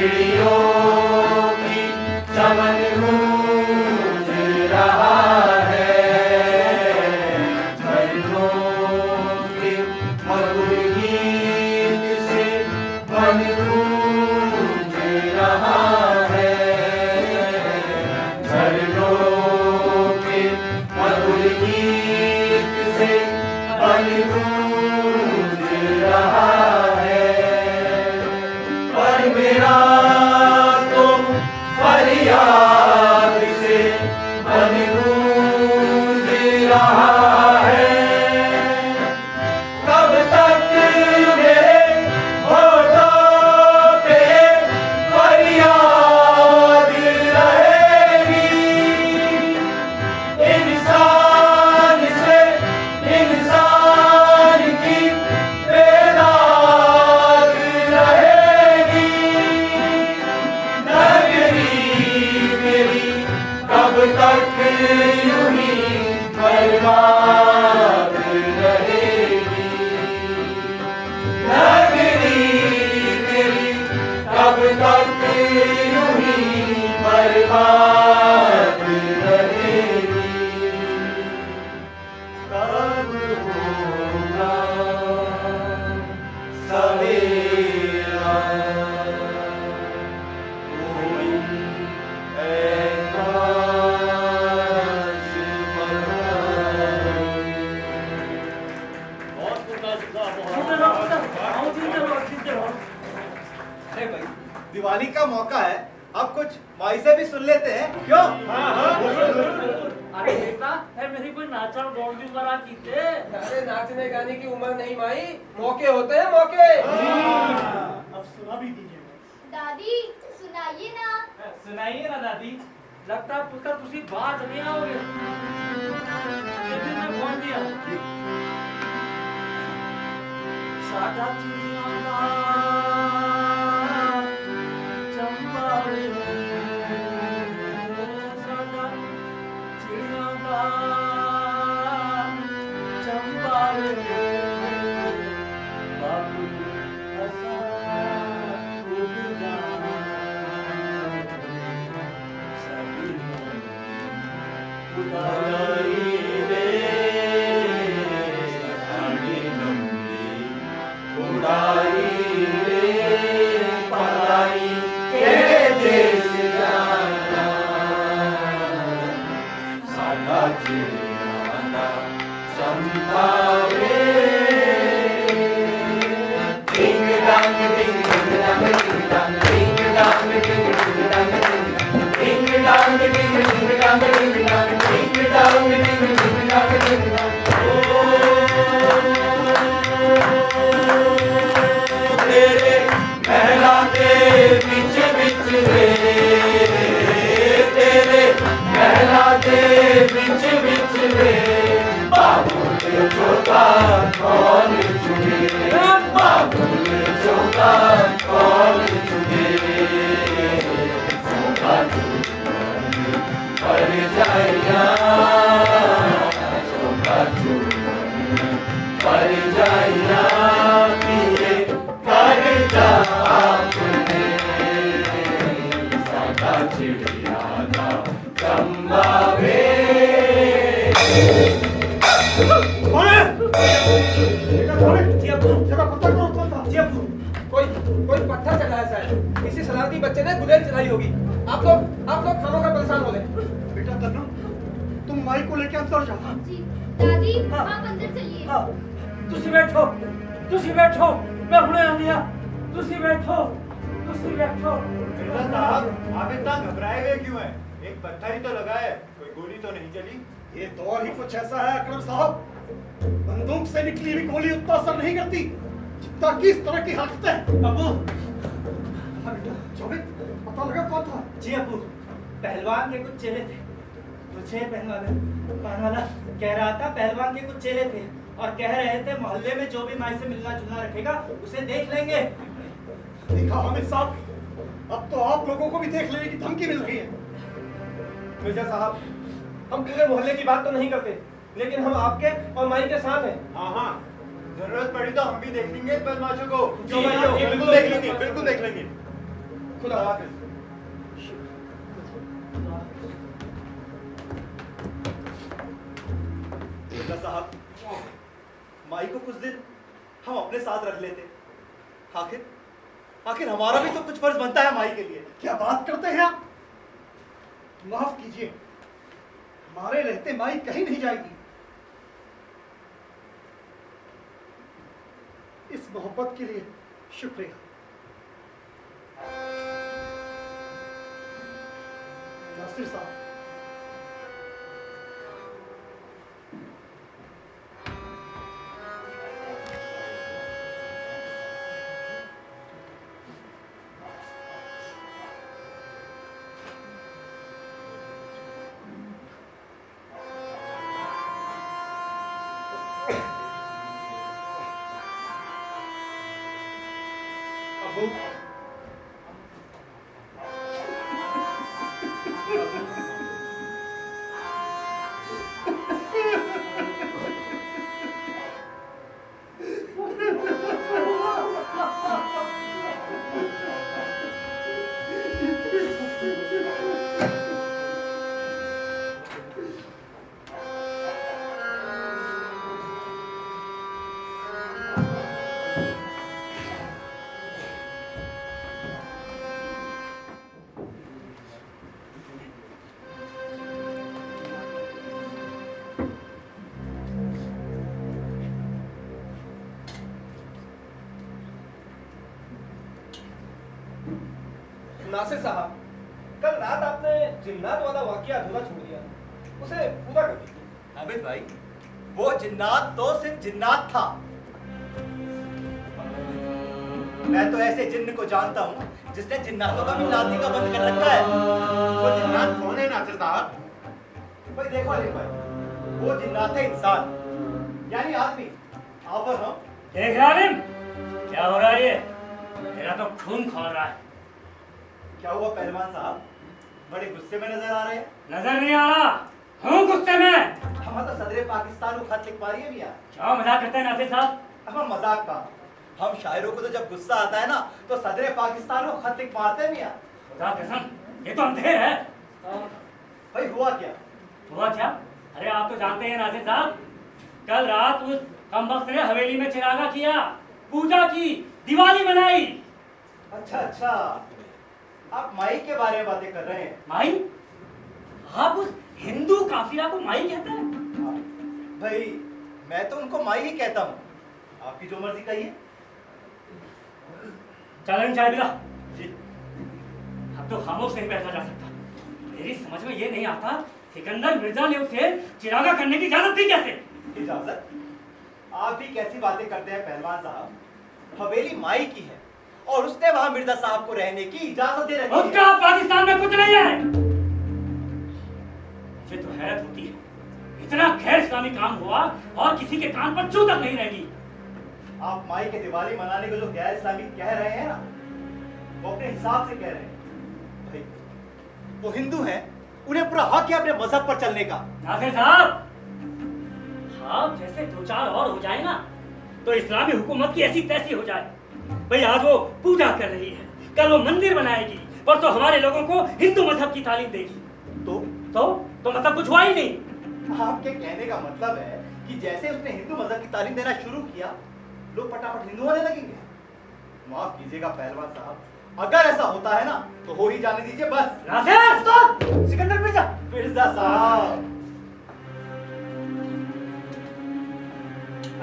चिड़ियों की चमन गूंज रहा है, झरनों के मधुर गीत से मन गूंज रहा है, झरनों के मधुर गीत से मन गूंज रहा है। पर मेरा तो फरियाद से मन गूंज रहा है। कब तक मेरे होठों पे फरियाद रहेगी, इंसान से इंसान की बेदाग रहेगी। नगरी मेरी कब तक यूं ही बर्बाद रहेगी, नगरी मेरी कब तक यूं ही बर्बाद रहेगी। कब होगा सवेरा, कोई ऐकाश बहाए। अरे भाई, दिवाली का मौका है, अब कुछ माई से भी सुन लेते हैं, क्यों? अरे बेटा है मेरी कोई नाचा बोल भी करा कीते। अरे नाचने गाने की उम्र नहीं माई, मौके होते हैं मौके। अब सुना भी दीजिए। दादी सुनाइए ना। सुनाइए ना दादी। लगता है पुत्र तुसी बात नहीं आओगे। एक दिन मैं फोन दिया साडा चिड़िया दा चंपा वे, साडा चिड़िया दा चंपा वे, बाबू असा उड़ जाए सभी उड़ाई रे सखानी नंदी, उड़ाई रे पराई के देश जाना, साडा चिड़िया दा चंपा वे। डिंग डांग डिंग डांग डिंग डांग डिंग डांग डिंग डांग डिंग डांग डिंग डांग डिंग डांग डिंग डांग डिंग डांग डिंग डांग। तेरे महला के बीच बीच रे, तेरे महला के बीच बीच रे, बाबुल चौका कौन चुने, बाबुल चौका कौन चुने, चौका चुने पर जाइया, चौका चुने पर जाइया, पिए कर जा आपने, साडा चिड़िया दा चंबा वे। कोई पत्थर चलाया शायद, किसी शरारती बच्चे ने गुलेल चलाई होगी। आप लोग खामोखा परेशान हो गए। बेटा तन्नू, तुम माई को लेके अंदर जाओ। जी दादी आप अंदर चलिए। तुसी बैठो, तुसी बैठो, मैं हुणे आनिया। तुसी बैठो, तुसी बैठो। मिर्जा साहब, आप इतना घबराए हुए क्यों हैं? एक पत्थर ही तो लगा है, कोई गोली तो नहीं चली। ये दौर ही कुछ ऐसा है अकरम साहब, बंदूक से निकली हुई गोली उतना असर नहीं करती जितना कि इस तरह की हरकतें। अबू। हाँ बेटा, जावेद, पता लगा कौन था? जी अबू, पहलवान के कुछ चेले थे। मुझे पहलवान कह रहा था पहलवान के कुछ चेले थे और कह रहे थे मोहल्ले में जो भी माई से मिलना जुलना रखेगा उसे देख लेंगे। देखा हामिद साहब, अब तो आप लोगों को भी देख लेने की धमकी मिल रही है। मिर्जा साहब, हम पूरे मोहल्ले की बात तो नहीं करते, लेकिन हम आपके और माई के साथ हैं। हाँ, जरूरत पड़ी तो हम भी देख लेंगे बदमाशों को। बिल्कुल देख लेंगे, बिल्कुल देख लेंगे। खुदा हाफिज। मिर्जा साहब, माई को कुछ दिन हम अपने साथ रख लेते। आखिर हमारा भी तो कुछ फर्ज बनता है माई के लिए। क्या बात करते हैं आप? माफ कीजिए, हमारे रहते माई कहीं नहीं जाएगी। इस मोहब्बत के लिए शुक्रिया। नासिर साहब, नासिर साहब, कल रात आपने जिन्नात वाला वाकया अधूरा छोड़ दिया, उसे पूरा कर दीजिए। हामिद भाई, वो जिन्नात तो सिर्फ जिन्नात था। मैं तो ऐसे जिन्न को जानता हूँ जिसने जिन्नातों का भी नाती का बंद कर रखा है। वो जिन्नात कौन है नासिर साहब? भाई देखो अली भाई, वो जिन्नात है इंसान, यानी आदमी। आप और हम देख आलिम, क्या हो रहा है ये? मेरा तो खून खौल रहा है। क्या हुआ पहलवान साहब, बड़े गुस्से में नजर आ रहे हैं? नजर नहीं आ रहा, हूँ गुस्से में। हम तो सदर पाकिस्तान को खत लिख पा रही है भैया। क्या मजाक करते हैं नासिर साहब? हम मजाक का, हम शायरों को तो जब गुस्सा आता है ना तो सदर पाकिस्तान को खत लिख मारते हैं भैया। खुदा कसम, ये तो अंधेर है। भाई हुआ क्या? हुआ क्या? अरे आप तो जानते हैं नासिर साहब, कल रात उस कमबख्त ने हवेली में चिरागा किया, पूजा की, दिवाली मनाई। अच्छा, आप माई के बारे में बातें कर रहे हैं। माई? आप उस हिंदू काफिला को माई कहते हैं? भाई मैं तो उनको माई ही कहता हूँ, आपकी जो मर्जी कहिए। चलन चाय पिला। जी। अब तो खामोश नहीं बैठा जा सकता। मेरी समझ में ये नहीं आता, सिकंदर मिर्जा ने उसे चिरागा करने की इजाजत दी कैसे? इजाजत? आप भी कैसी बातें करते हैं पहलवान साहब? हवेली माई की है और उसने वहां मिर्जा साहब को रहने की इजाजत दे रखी है। उसका पाकिस्तान में कुछ नहीं है। मुझे तो हैरत होती है, इतना गैर इस्लामी काम हुआ और किसी के कान पर चू तक नहीं रहेगी। आप माई के दिवाली मनाने को जो गैर इस्लामी कह रहे हैं ना, वो अपने हिसाब से कह रहे हैं। भाई वो हिंदू हैं, उन्हें पूरा हक है अपने मजहब पर चलने का। नासिर साहब, आप जैसे दो चार और हो जाए ना तो इस्लामी हुकूमत की ऐसी तैसी हो जाए। भाई आज वो पूजा कर रही है, कल वो मंदिर बनाएगी, परसों हमारे लोगों को हिंदू मजहब की तालीम देगी। तो मतलब कुछ हुआ ही नहीं। आपके कहने का मतलब है कि जैसे उसने हिंदू मजहब की तालीम देना शुरू किया, लोग फटाफट हिंदू होने लगेंगे। माफ कीजिएगा पहलवान साहब, अगर ऐसा होता है ना तो हो ही जाने दीजिए बस। नासिर! सिकंदर मिर्जा साहब,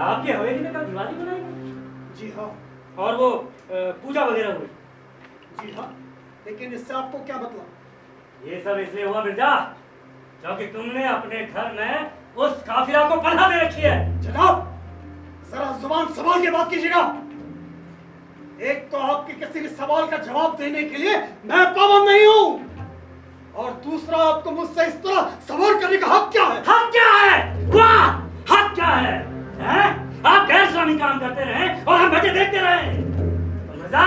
आपकी हवेली में कल दिवाली मनाएगी? जी हाँ। और वो पूजा वगैरह हुई? जी हाँ, लेकिन इससे आपको क्या मतलब? ये सब इसलिए हुआ मिर्जा क्योंकि तुमने अपने घर में उस काफिला को पनाह दे रखी है। जनाब, जरा जुबान संभाल के बात कीजिएगा। एक तो आपके किसी भी सवाल का जवाब देने के लिए मैं पाबंद नहीं हूं, और दूसरा आपको मुझसे इस तरह सवाल करने का हक क्या है? हक क्या है? वाह, हक क्या है? हैं? आप गैर इस्लामी काम करते रहे और हम बच्चे देखते रहे, तो मिर्जा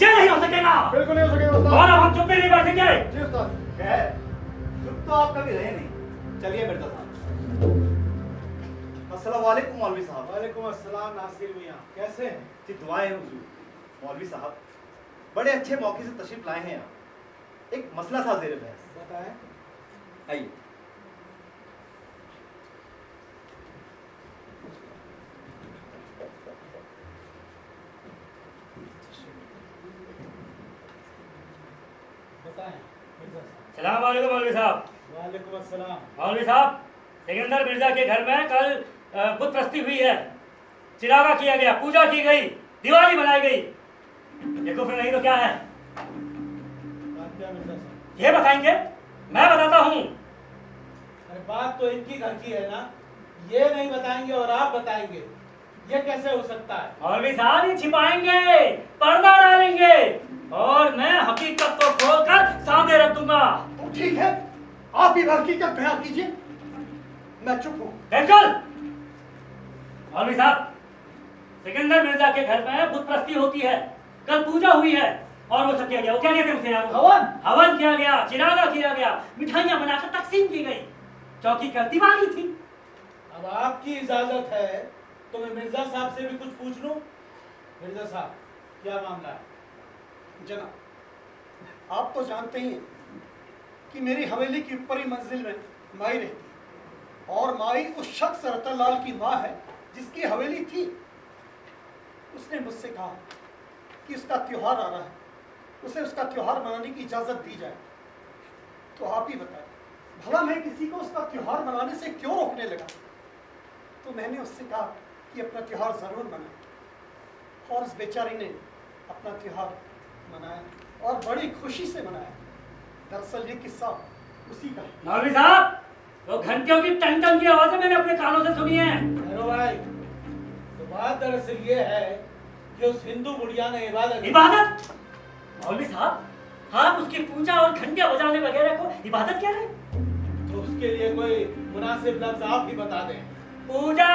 ये नहीं हो सकेगा। बिल्कुल नहीं हो सकेगा उस्ताद। और अब हम चुप नहीं बैठेंगे। जी उस्ताद। खैर, चुप तो आप कभी रहे नहीं। चलिए मिर्जा साहब। अस्सलाम वालेकुम मौलवी साहब। वालेकुम अस्सलाम नासिर मियां, कैसे हैं? जी दुआएं हुजूर। मौलवी साहब, बड़े अच्छे मौके से तशरीफ लाए हैं आप। एक मसला था ज़ेरे बहस। बताएं। आइए। बताएं मिर्जा साहब। सलाम वालेकुम मौलवी साहब। वालेकुम अस्सलाम। मौलवी साहब, सिकंदर मिर्जा के घर में कल बुत प्रस्ती हुई है, चिरागा किया गया, पूजा की गई, दिवाली बनाई गई। ये कुफ्र नहीं तो क्या है? बात क्या मिर्जा साहब? ये बताएंगे? मैं बताता हूँ। अरे बात तो इनकी घर की है ना, ये नहीं बताएंगे और आप बताएंगे, ये कैसे हो सकता है? मौलवी साहब ये छिपाएंगे, पर्दा डालेंगे और मैं हकीकत को खोलकर सामने रख दूंगा। तो ठीक है, आप ही हकीकत बयान कीजिए, मैं चुप हूँ। बिल्कुल। मौलवी साहब, सिकंदर मिर्जा के घर में बुत प्रस्ती होती है, कल पूजा हुई है और वो सब किया गया। वो क्या कहते हैं उसे यार? हवन। हवन किया गया, चिरागा किया गया, मिठाइयां बनाकर तकसीम की गई, चौकी कल दिवाली थी। अब आपकी इजाजत है तो मैं मिर्जा साहब से भी कुछ पूछ लूं। मिर्जा साहब, क्या मामला है? जनाब, आप तो जानते ही हैं कि मेरी हवेली की ऊपरी मंजिल में माई रहती है और माई उस शख्स रतनलाल की माँ है जिसकी हवेली थी। उसने मुझसे कहा कि उसका त्योहार आ रहा है, उसे उसका त्योहार मनाने की इजाज़त दी जाए। तो आप ही बताएं, भला मैं किसी को उसका त्योहार मनाने से क्यों रोकने लगा? तो मैंने उससे कहा कि अपना त्योहार ज़रूर मनाए और उस बेचारी ने अपना त्योहार मनाया और बड़ी खुशी से मनाया। दरअसल ये किस्सा उसी का है। मौलवी साहब, तो घंटियों की टन टन की आवाजें मैंने अपने कानों से सुनी है। हेलो भाई, तो बात दरअसल ये है कि उस हिंदू बुढ़िया ने इबादत? मौलवी साहब, आप उसकी पूजा और घंटियां बजाने वगैरह को इबादत कह रहे हैं? तो उसके लिए कोई मुनासिब लफ्ज आप ही बता दें। पूजा,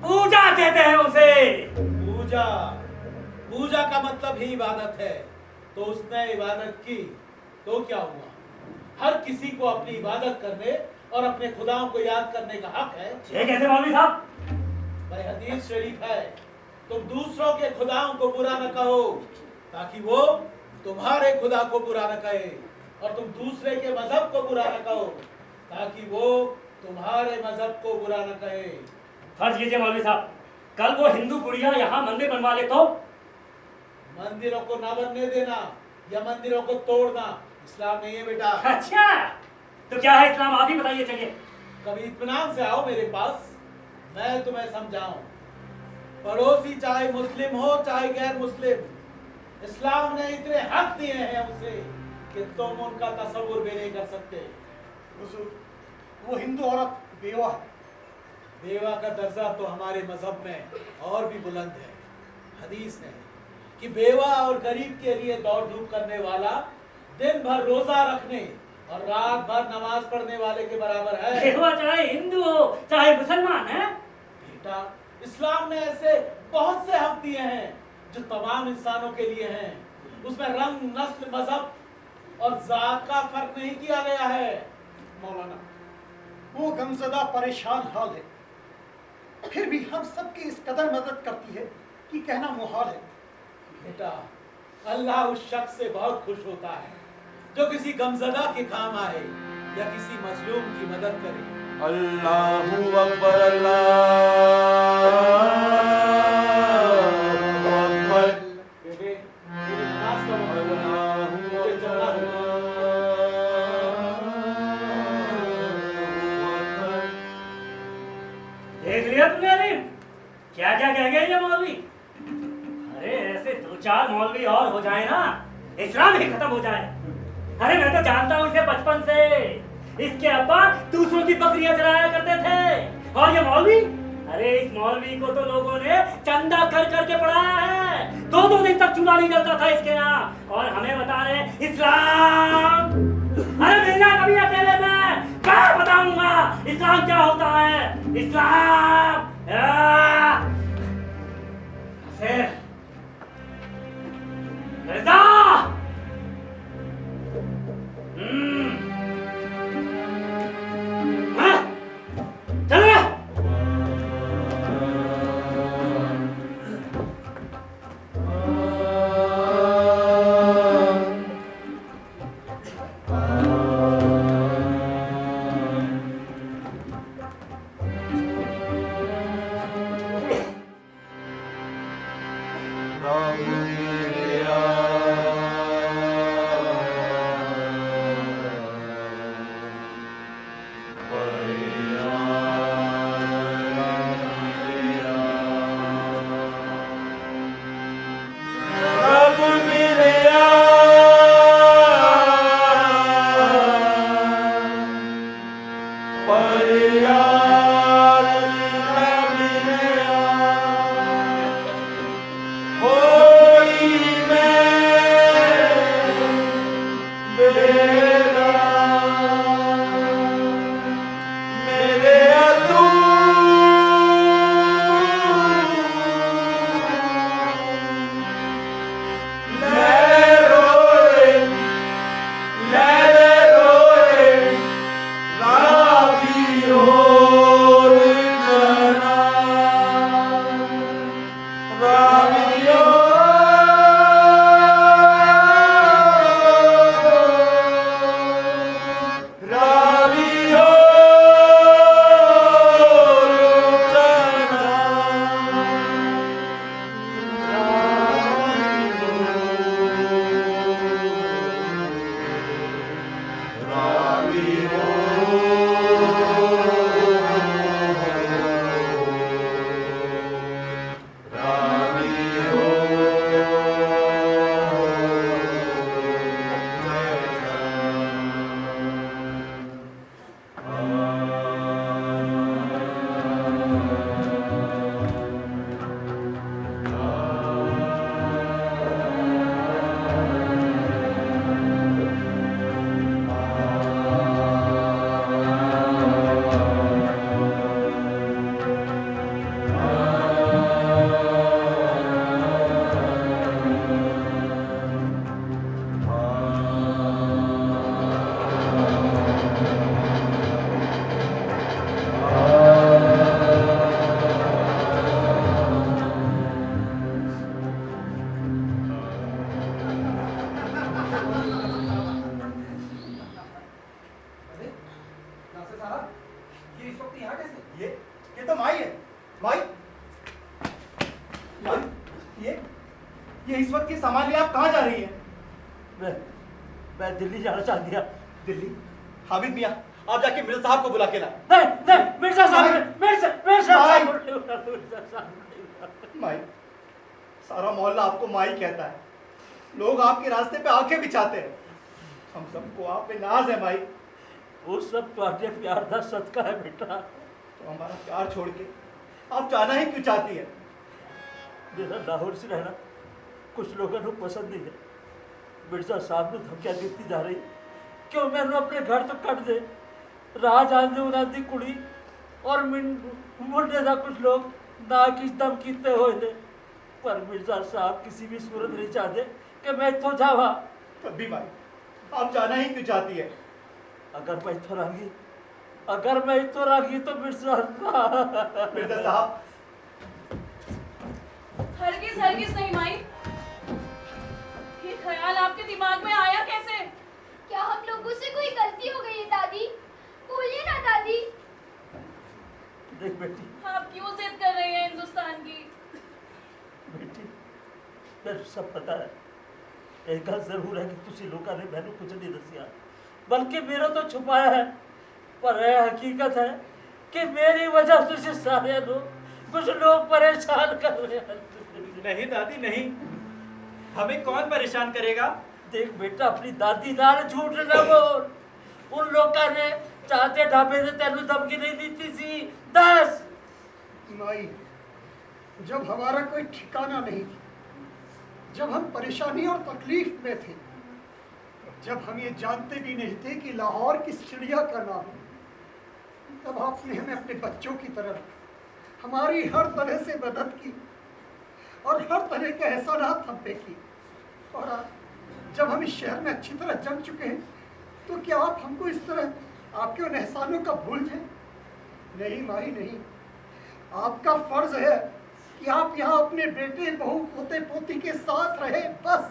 पूजा कहते हैं उसे। पूजा, पूजा का मतलब ही इबादत है। तो उसने इबादत की तो क्या हुआ? हर किसी को अपनी इबादत करने और अपने खुदाओं को याद करने का हक है। ये कैसे मौलवी साहब? भाई हदीस शरीफ है, तुम दूसरों के खुदाओं को बुरा न कहो ताकि वो तुम्हारे खुदा को बुरा न कहे, और तुम दूसरे के मजहब को बुरा न कहो ताकि वो तुम्हारे मजहब को बुरा न कहे। फर्ज कीजिए मौलवी साहब, कल वो हिंदू बुढ़िया यहाँ मंदिर बनवा ले तो? मंदिरों को ना बनने देना या मंदिरों को तोड़ना इस्लाम नहीं है बेटा। अच्छा, तो क्या है इस्लाम? आप ही बताइए। चलिए, कभी इत्मीनान से आओ मेरे पास, मैं तुम्हें समझाऊं। पड़ोसी चाहे मुस्लिम हो चाहे गैर मुस्लिम, इस्लाम ने इतने हक दिए हैं उसे कि तुम उनका तस्वुर भी नहीं कर सकते। हुजूर, वो हिंदू औरत बेवा है। बेवा का दर्जा तो हमारे मजहब में और भी बुलंद है। हदीस है कि बेवा और गरीब के लिए दौड़ धूप करने वाला दिन भर रोजा रखने और रात भर नमाज पढ़ने वाले के बराबर है। बेवा चाहे हिंदू हो चाहे मुसलमान है। बेटा, इस्लाम ने ऐसे बहुत से हक दिए हैं जो तमाम इंसानों के लिए हैं। उसमें रंग, नस्ल, मजहब और जात का फर्क नहीं किया गया है। मौलाना, वो गमजदा परेशान हाल है, फिर भी हम सबकी इस कदर मदद करती है कि कहना मुहाल है। बेटा, अल्लाह उस शख्स से बहुत खुश होता है जो किसी गमजदा के काम आए या किसी मजलूम की मदद करे। अल्लाहू अकबर, अल्लाहू अकबर। बेटे, मेरी नमाज का वक्त हुआ, मुझे चलना होगा। देख लिया तुमने अलीम, क्या क्या कह गए ये मौलवी? अरे ऐसे दो चार मौलवी और हो जाए ना, इस्लाम ही खत्म हो जाए। अरे मैं तो जानता हूँ इसे बचपन से। इसके अब्बा दूसरों की बकरियां चराया करते थे, और ये मौलवी, अरे इस मौलवी को तो लोगों ने चंदा कर करके पढ़ाया है। दो दो दिन तक चूल्हा नहीं जलता था इसके यहाँ, और हमें बता रहे इस्लाम। अरे मिलना कभी अकेले में, मैं बताऊंगा इस्लाम क्या होता है। इस्लाम फिर मिर्जा, चलो इस वक्त की सामान लिए आप कहाँ जा रही हैं? मैं दिल्ली जाना चाहती हूँ। दिल्ली? हामिद मियाँ, आप जाके मिर्जा साहब को बुला के ला। नहीं, मिर्जा साहब, माई, सारा मोहल्ला आपको माई कहता है। लोग आपके रास्ते पे आंखें बिछाते हैं। हम सबको आप पे नाज है माई। वो सब तुम्हारे प्यार का सदका है बेटा। तो हमारा प्यार छोड़ के आप जाना ही क्यों चाहती है? मेरा लाहौर से रहना कुछ लोगों को पसंद नहीं है। मिर्जा साहब ने धमकियां देती जा रही क्यों मैंने अपने घर तो कट दे। राज आंदे उन्हें कुड़ी और मुंडे का कुछ लोग ना की धमकीते हुए थे, पर मिर्जा साहब किसी भी सूरत नहीं चाहते कि मैं इतो जावा। तब भी भाई आप जाना ही क्यों चाहती है? अगर मैं इतो रागी तो मिर्जा साहब। हरगिज नहीं माई। ये ख्याल आपके दिमाग में आया कैसे? क्या हम लोगों से कोई गलती हो गई है दादी? बोलिए ना दादी। देख बेटी, आप क्यों जिद कर रही हैं हिंदुस्तान की? बेटी मैं सब पता है। एक गल जरूर है कि तुसी लोगों ने मैंने कुछ नहीं दसिया, बल्कि मेरा तो छुपाया है। पर यह हकीकत है कि मेरी वजह से सारे लोग कुछ लोग परेशान कर रहे हैं। नहीं दादी नहीं, हमें कौन परेशान करेगा? देख बेटा, अपनी दादी नाल झूठ ना बोल। उन लोगों ने चाहते ढाबे से तेनू धमकी नहीं दी थी। दस माई, जब हमारा कोई ठिकाना नहीं था, जब हम परेशानी और तकलीफ में थे, जब हम ये जानते भी नहीं थे कि लाहौर किस चिड़िया का नाम है, तब आपने हमें अपने बच्चों की तरह हमारी हर तरह से मदद की और हर तरह के एहसानात हम पे की। और आज जब हम इस शहर में अच्छी तरह जम चुके हैं, तो क्या आप हमको इस तरह आपके उन एहसानों का भूल जाए? नहीं माई नहीं, आपका फर्ज है कि आप यहाँ अपने बेटे बहू पोते पोती के साथ रहे। बस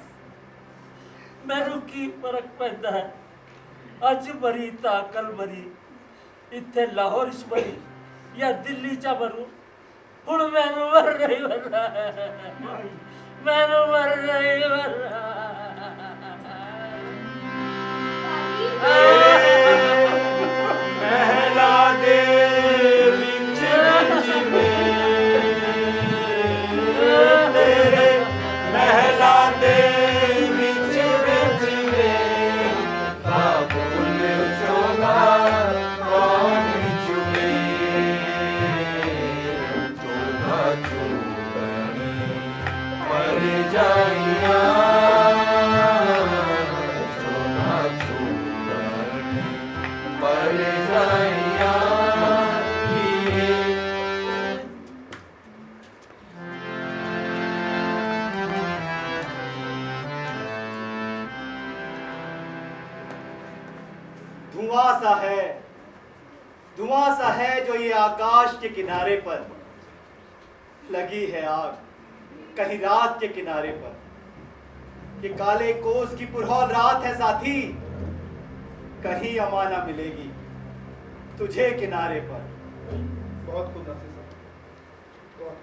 मैनू की फर्क पैदा है? अज मरी ता कल मरी, इत्थे लाहौर इस मरी या दिल्ली चा मरू, हुण मैनू मर नहीं मरना, मैनू मर नहीं मरना। महला दे विच विच तेरे, महला दे विच विच काबुल चोगा कौन चुके, चोगा चुगनी पर जाइया, चोगा चुगनी पर जाइया। धुआं सा है जो ये आकाश के किनारे पर, लगी है आग कहीं रात के किनारे पर। ये काले कोस की पुरहौल रात है साथी, कहीं अमाना मिलेगी तुझे किनारे पर। बहुत खुदा से सब बहुत।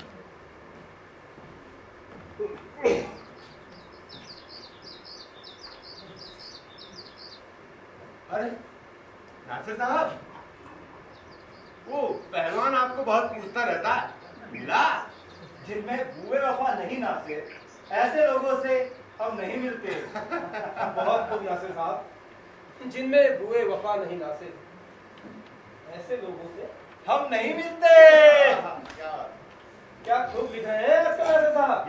अरे नासिर साहब, वो पहलवान आपको बहुत पूछता रहता है, मिला? जिनमें बुए वफा नहीं नाते, ऐसे लोगों से हम नहीं मिलते। बहुत खूब नासिर साहब, जिनमें बुए वफा नहीं नासिर, ऐसे लोगों से हम नहीं मिलते। क्या खूब लिखा है नासिर साहब।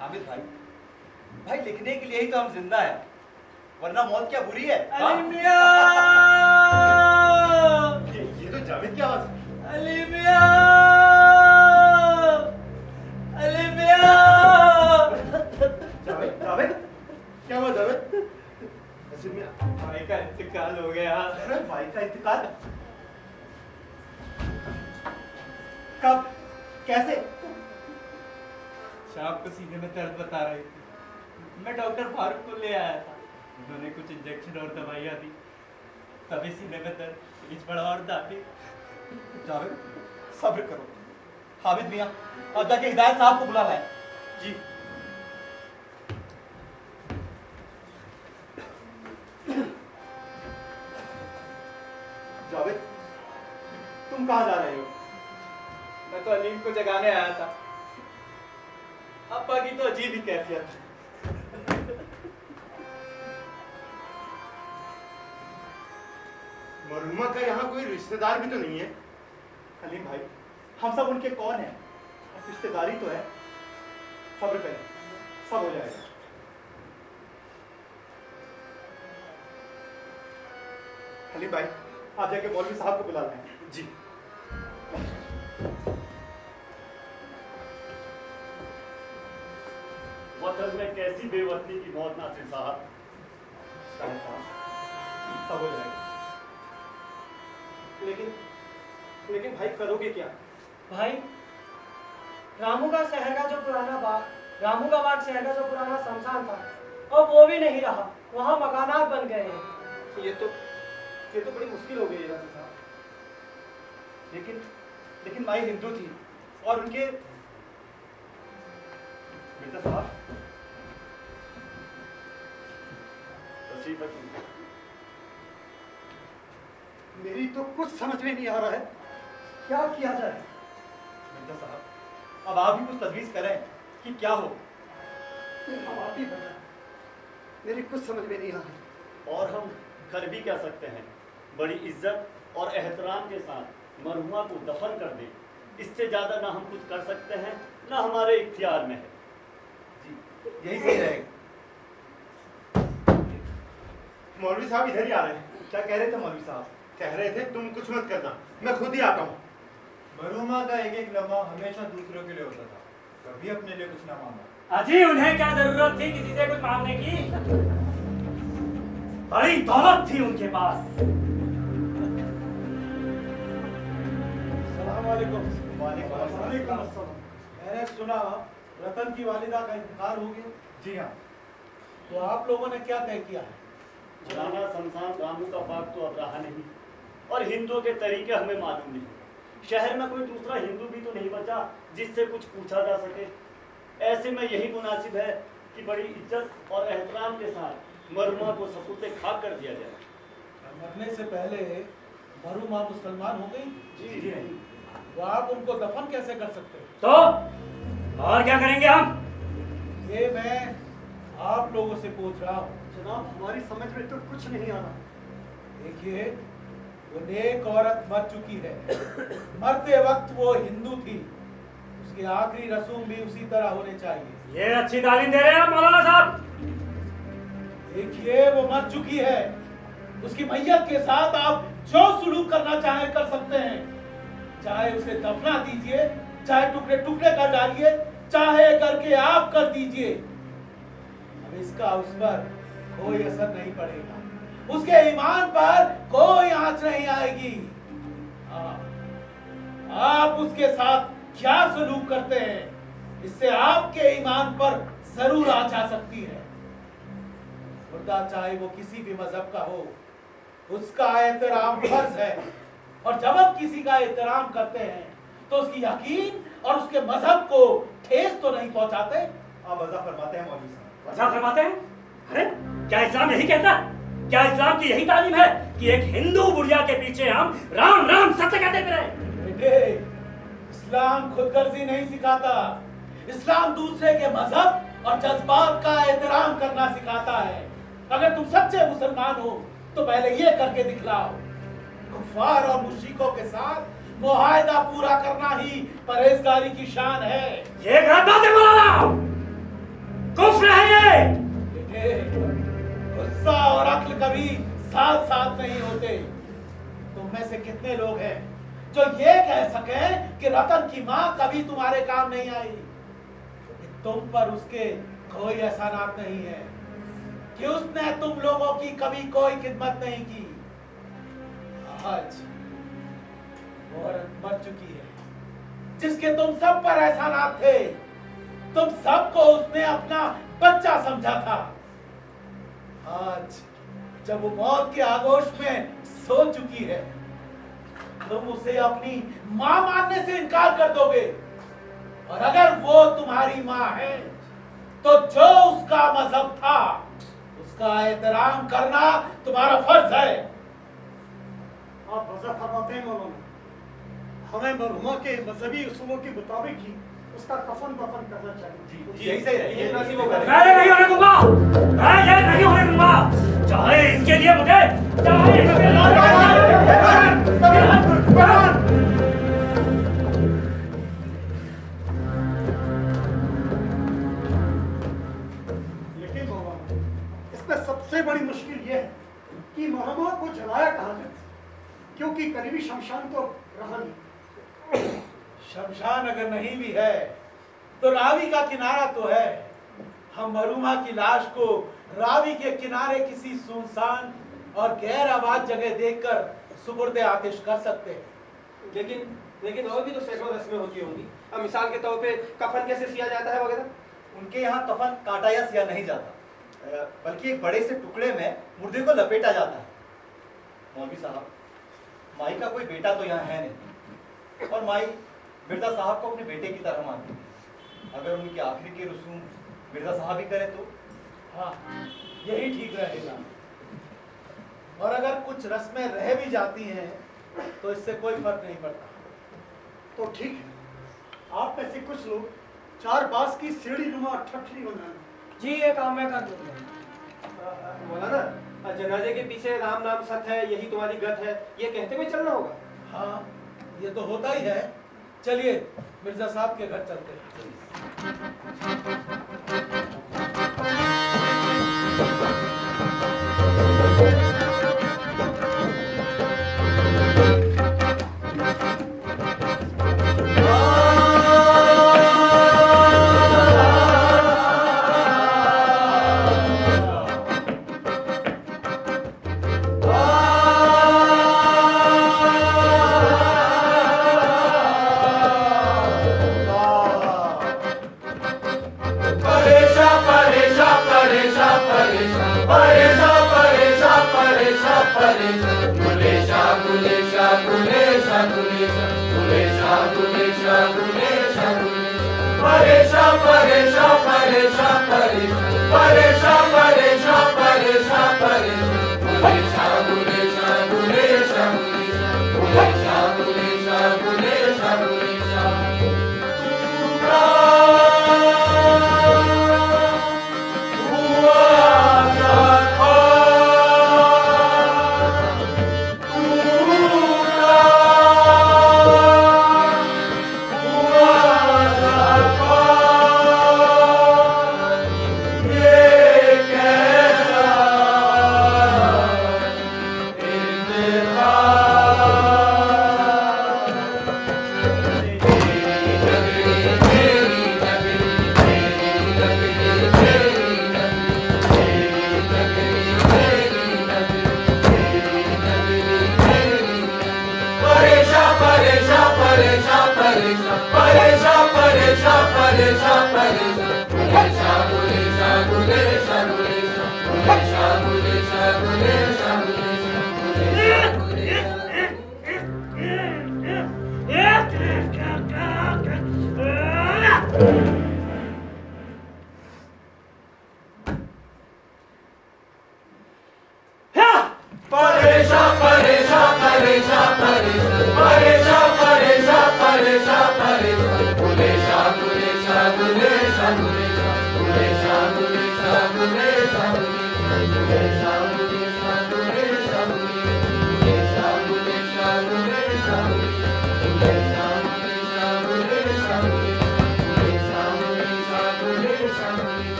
हामिद भाई, भाई लिखने के लिए ही तो हम जिंदा हैं, वरना मौत क्या बुरी है? अली मियां, ये तो जावेद की आवाज है। अली मियां, अली मियां। जावेद, जावेद, क्या हुआ जावेद? नसीर मियां, भाई का इंतकाल हो गया। अरे भाई का इंतकाल कब, कैसे? शाम को सीने में दर्द बता रहे थे, मैं डॉक्टर फारूक को ले आया था, उन्होंने कुछ इंजेक्शन और दवाइयाँ दी, तभी सीने में दर्द इस बड़ा और दादी। जावेद सब्र करो। हामिद मियां, अब जाके हिदायत साहब को बुला लाए। जी। कहाँ जा रहे हो? मैं तो अलीम को जगाने आया था। अब्बा की तो अजीब ही कैफियत है। मरहुमा का यहाँ कोई रिश्तेदार भी तो नहीं है। अलीम भाई, हम सब उनके कौन हैं? रिश्तेदारी तो है। सब्र करें, सब हो जाएगा। अलीम भाई, आप जाके मौलवी साहब को बुला लें। जी। वतन में कैसी बेवतनी की मौत नासिर साहब। सब हो जाएगा। लेकिन भाई करोगे क्या? भाई रामू का शहर का जो पुराना बाग रामू का बाग शहर का जो पुराना शमशान था अब वो भी नहीं रहा, वहाँ मकानात बन गए हैं। ये तो बड़ी मुश्किल हो गई है नासिर साहब। लेकिन माई हिंदू थी और उनके मिर्जा साहब तशरीफ रखिए। मेरी तो कुछ समझ में नहीं आ रहा है, क्या किया जाए? मिर्जा साहब, अब आप भी कुछ तजवीज करें कि क्या हो। अब आप ही बताएं, मेरी कुछ समझ में नहीं आ रहा है। और हम कर भी क्या सकते हैं? बड़ी इज्जत और एहतराम के साथ मरहुमा को दफन कर दें। इससे ज़्यादा ना हम कुछ कर सकते हैं ना हमारे इख्तियार में है। जी, यही सही रहेगा। मौलवी साहब इधर ही आ रहे हैं। क्या कह रहे थे मौलवी साहब? कह रहे थे तुम कुछ मत करना, मैं खुद ही आता हूँ। मरहुमा का एक एक लम्हा हमेशा दूसरों के लिए होता था, कभी अपने लिए कुछ ना मांगा। अजी उन्हें क्या जरूरत थी किसी से कुछ मांगने की? बड़ी दौलत थी उनके पास। वालेकुम अस्सलाम। मैंने सुना रतन की वालिदा का इंतकाल हो गया। जी हाँ। तो आप लोगों ने क्या तय किया है? पुराना शमशान रामू का बाग तो अब रहा नहीं और हिंदुओं के तरीके हमें मालूम नहीं। शहर में कोई दूसरा हिंदू भी तो नहीं बचा जिससे कुछ पूछा जा सके। ऐसे में यही मुनासिब है कि बड़ी इज्जत और एहतराम के साथ मरहुमा को सपूते खाक कर दिया जाए। मरने से पहले मरहुमा मुसलमान हो गई। जी जी नहीं। तो आप उनको दफन कैसे कर सकते हैं? तो और क्या करेंगे हम? ये मैं आप लोगों से पूछ रहा हूँ। जनाब, हमारी समझ में तो कुछ नहीं आ रहा। देखिए, वो नेक औरत मर चुकी है। मरते वक्त वो हिंदू थी, उसके आखिरी रसूम भी उसी तरह होने चाहिए। ये अच्छी तालीम दे रहे हैं आप मौलाना साहब। देखिए, वो मर चुकी है, उसकी मैयत के साथ आप जो सुलूक करना चाहें कर सकते हैं। चाहे उसे दफना दीजिए, चाहे टुकड़े टुकड़े कर डालिए, चाहे करके आप कर दीजिए। अब इसका उस पर कोई असर नहीं पड़ेगा, उसके ईमान पर कोई आंच नहीं आएगी। आप उसके साथ क्या सलूक करते हैं, इससे आपके ईमान पर जरूर आंच आ सकती है। मुर्दा चाहे वो किसी भी मजहब का हो, उसका एहतराम फर्ज है। और जब हम किसी का एहतराम करते हैं तो उसकी यकीन और उसके मजहब को ठेस तो नहीं पहुंचाते। आप वज़ा फरमाते हैं मौलवी साहब। वज़ा फरमाते हैं? अरे क्या इस्लाम यही कहता है? क्या इस्लाम की यही तालीम है कि एक हिंदू बुढ़िया के पीछे हम राम राम सत्य कहते फिरे? बेटे, इस्लाम खुदगर्जी नहीं सिखाता। इस्लाम दूसरे के मजहब और जज्बात का एहतराम करना सिखाता है। अगर तुम सच्चे मुसलमान हो तो पहले ये करके दिखलाओ। कुफार और मुश्रिकों के साथ मुआहदा पूरा करना ही परहेजगारी की शान है। ये गलत बात है मौलाना, कुफ्र है ये। बेटे, गुस्सा और अक्ल कभी साथ साथ नहीं होते। तुम में से कितने लोग हैं जो ये कह सकें कि रतन की माँ कभी तुम्हारे काम नहीं आई, क्योंकि तुम पर उसके कोई एहसानात नहीं है, कि उसने तुम लोगों की कभी कोई खिदमत नहीं की। आज वो औरत मर चुकी है जिसके तुम सब पर एहसानात थे। तुम सबको उसने अपना बच्चा समझा था। आज जब वो मौत के आगोश में सो चुकी है, तुम उसे अपनी मां मानने से इनकार कर दोगे। और अगर वो तुम्हारी मां है तो जो उसका मजहब था उसका एहतराम करना तुम्हारा फर्ज है। आप वज़ा फरमाते हैं मौलाना, हमें मरहुमा के मजहबी उसूलों के मुताबिक ही उसका कफन दफन करना चाहिए। जी यही सही है, ये नसीब होगा। मैं नहीं होने दूंगा, मैं ये नहीं होने दूंगा, चाहे इसके लिए मुझे, चाहे इसके लेकिन मौलाना, इसमें सबसे बड़ी मुश्किल ये है कि मरहुमा को जलाया कहाँ जाए, क्योंकि करीबी शमशान तो रहा नहीं। शमशान अगर नहीं भी है तो रावी का किनारा तो है। हम मरहुमा की लाश को रावी के किनारे किसी सुनसान और गैर आबाद जगह देखकर सुपुर्दे आतिश कर सकते हैं। लेकिन और भी तो सैकड़ों रस्में होती होंगी। अब मिसाल के तौर पे कफन कैसे सिया जाता है वगैरह। उनके यहाँ कफन काटा या सिया नहीं जाता, बल्कि एक बड़े से टुकड़े में मुर्दे को लपेटा जाता है। मौलवी साहब, माई का कोई बेटा तो यहाँ है नहीं, और माई मिर्जा साहब को अपने बेटे की तरह मानती है। अगर उनकी आखिरी के रसूम मिर्जा साहब ही करें तो हाँ, यही ठीक रहेगा। और अगर कुछ रस्में रह भी जाती हैं तो इससे कोई फर्क नहीं पड़ता। तो ठीक है, आप में से कुछ लोग 4 बांस की सीढ़ी नुमा ठठरी बनाएं। जी ये काम मैं कर दूंगा। मौलाना, जनाजे के पीछे राम नाम सत है, यही तुम्हारी गत है, ये कहते हुए चलना होगा। हाँ, ये तो होता ही है। चलिए मिर्जा साहब के घर चलते हैं।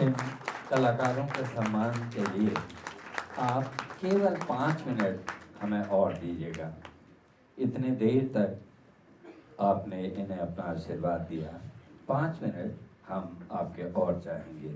इन कलाकारों के सम्मान के लिए आप केवल 5 मिनट हमें और दीजिएगा। इतनी देर तक आपने इन्हें अपना आशीर्वाद दिया, 5 मिनट हम आपके और चाहेंगे।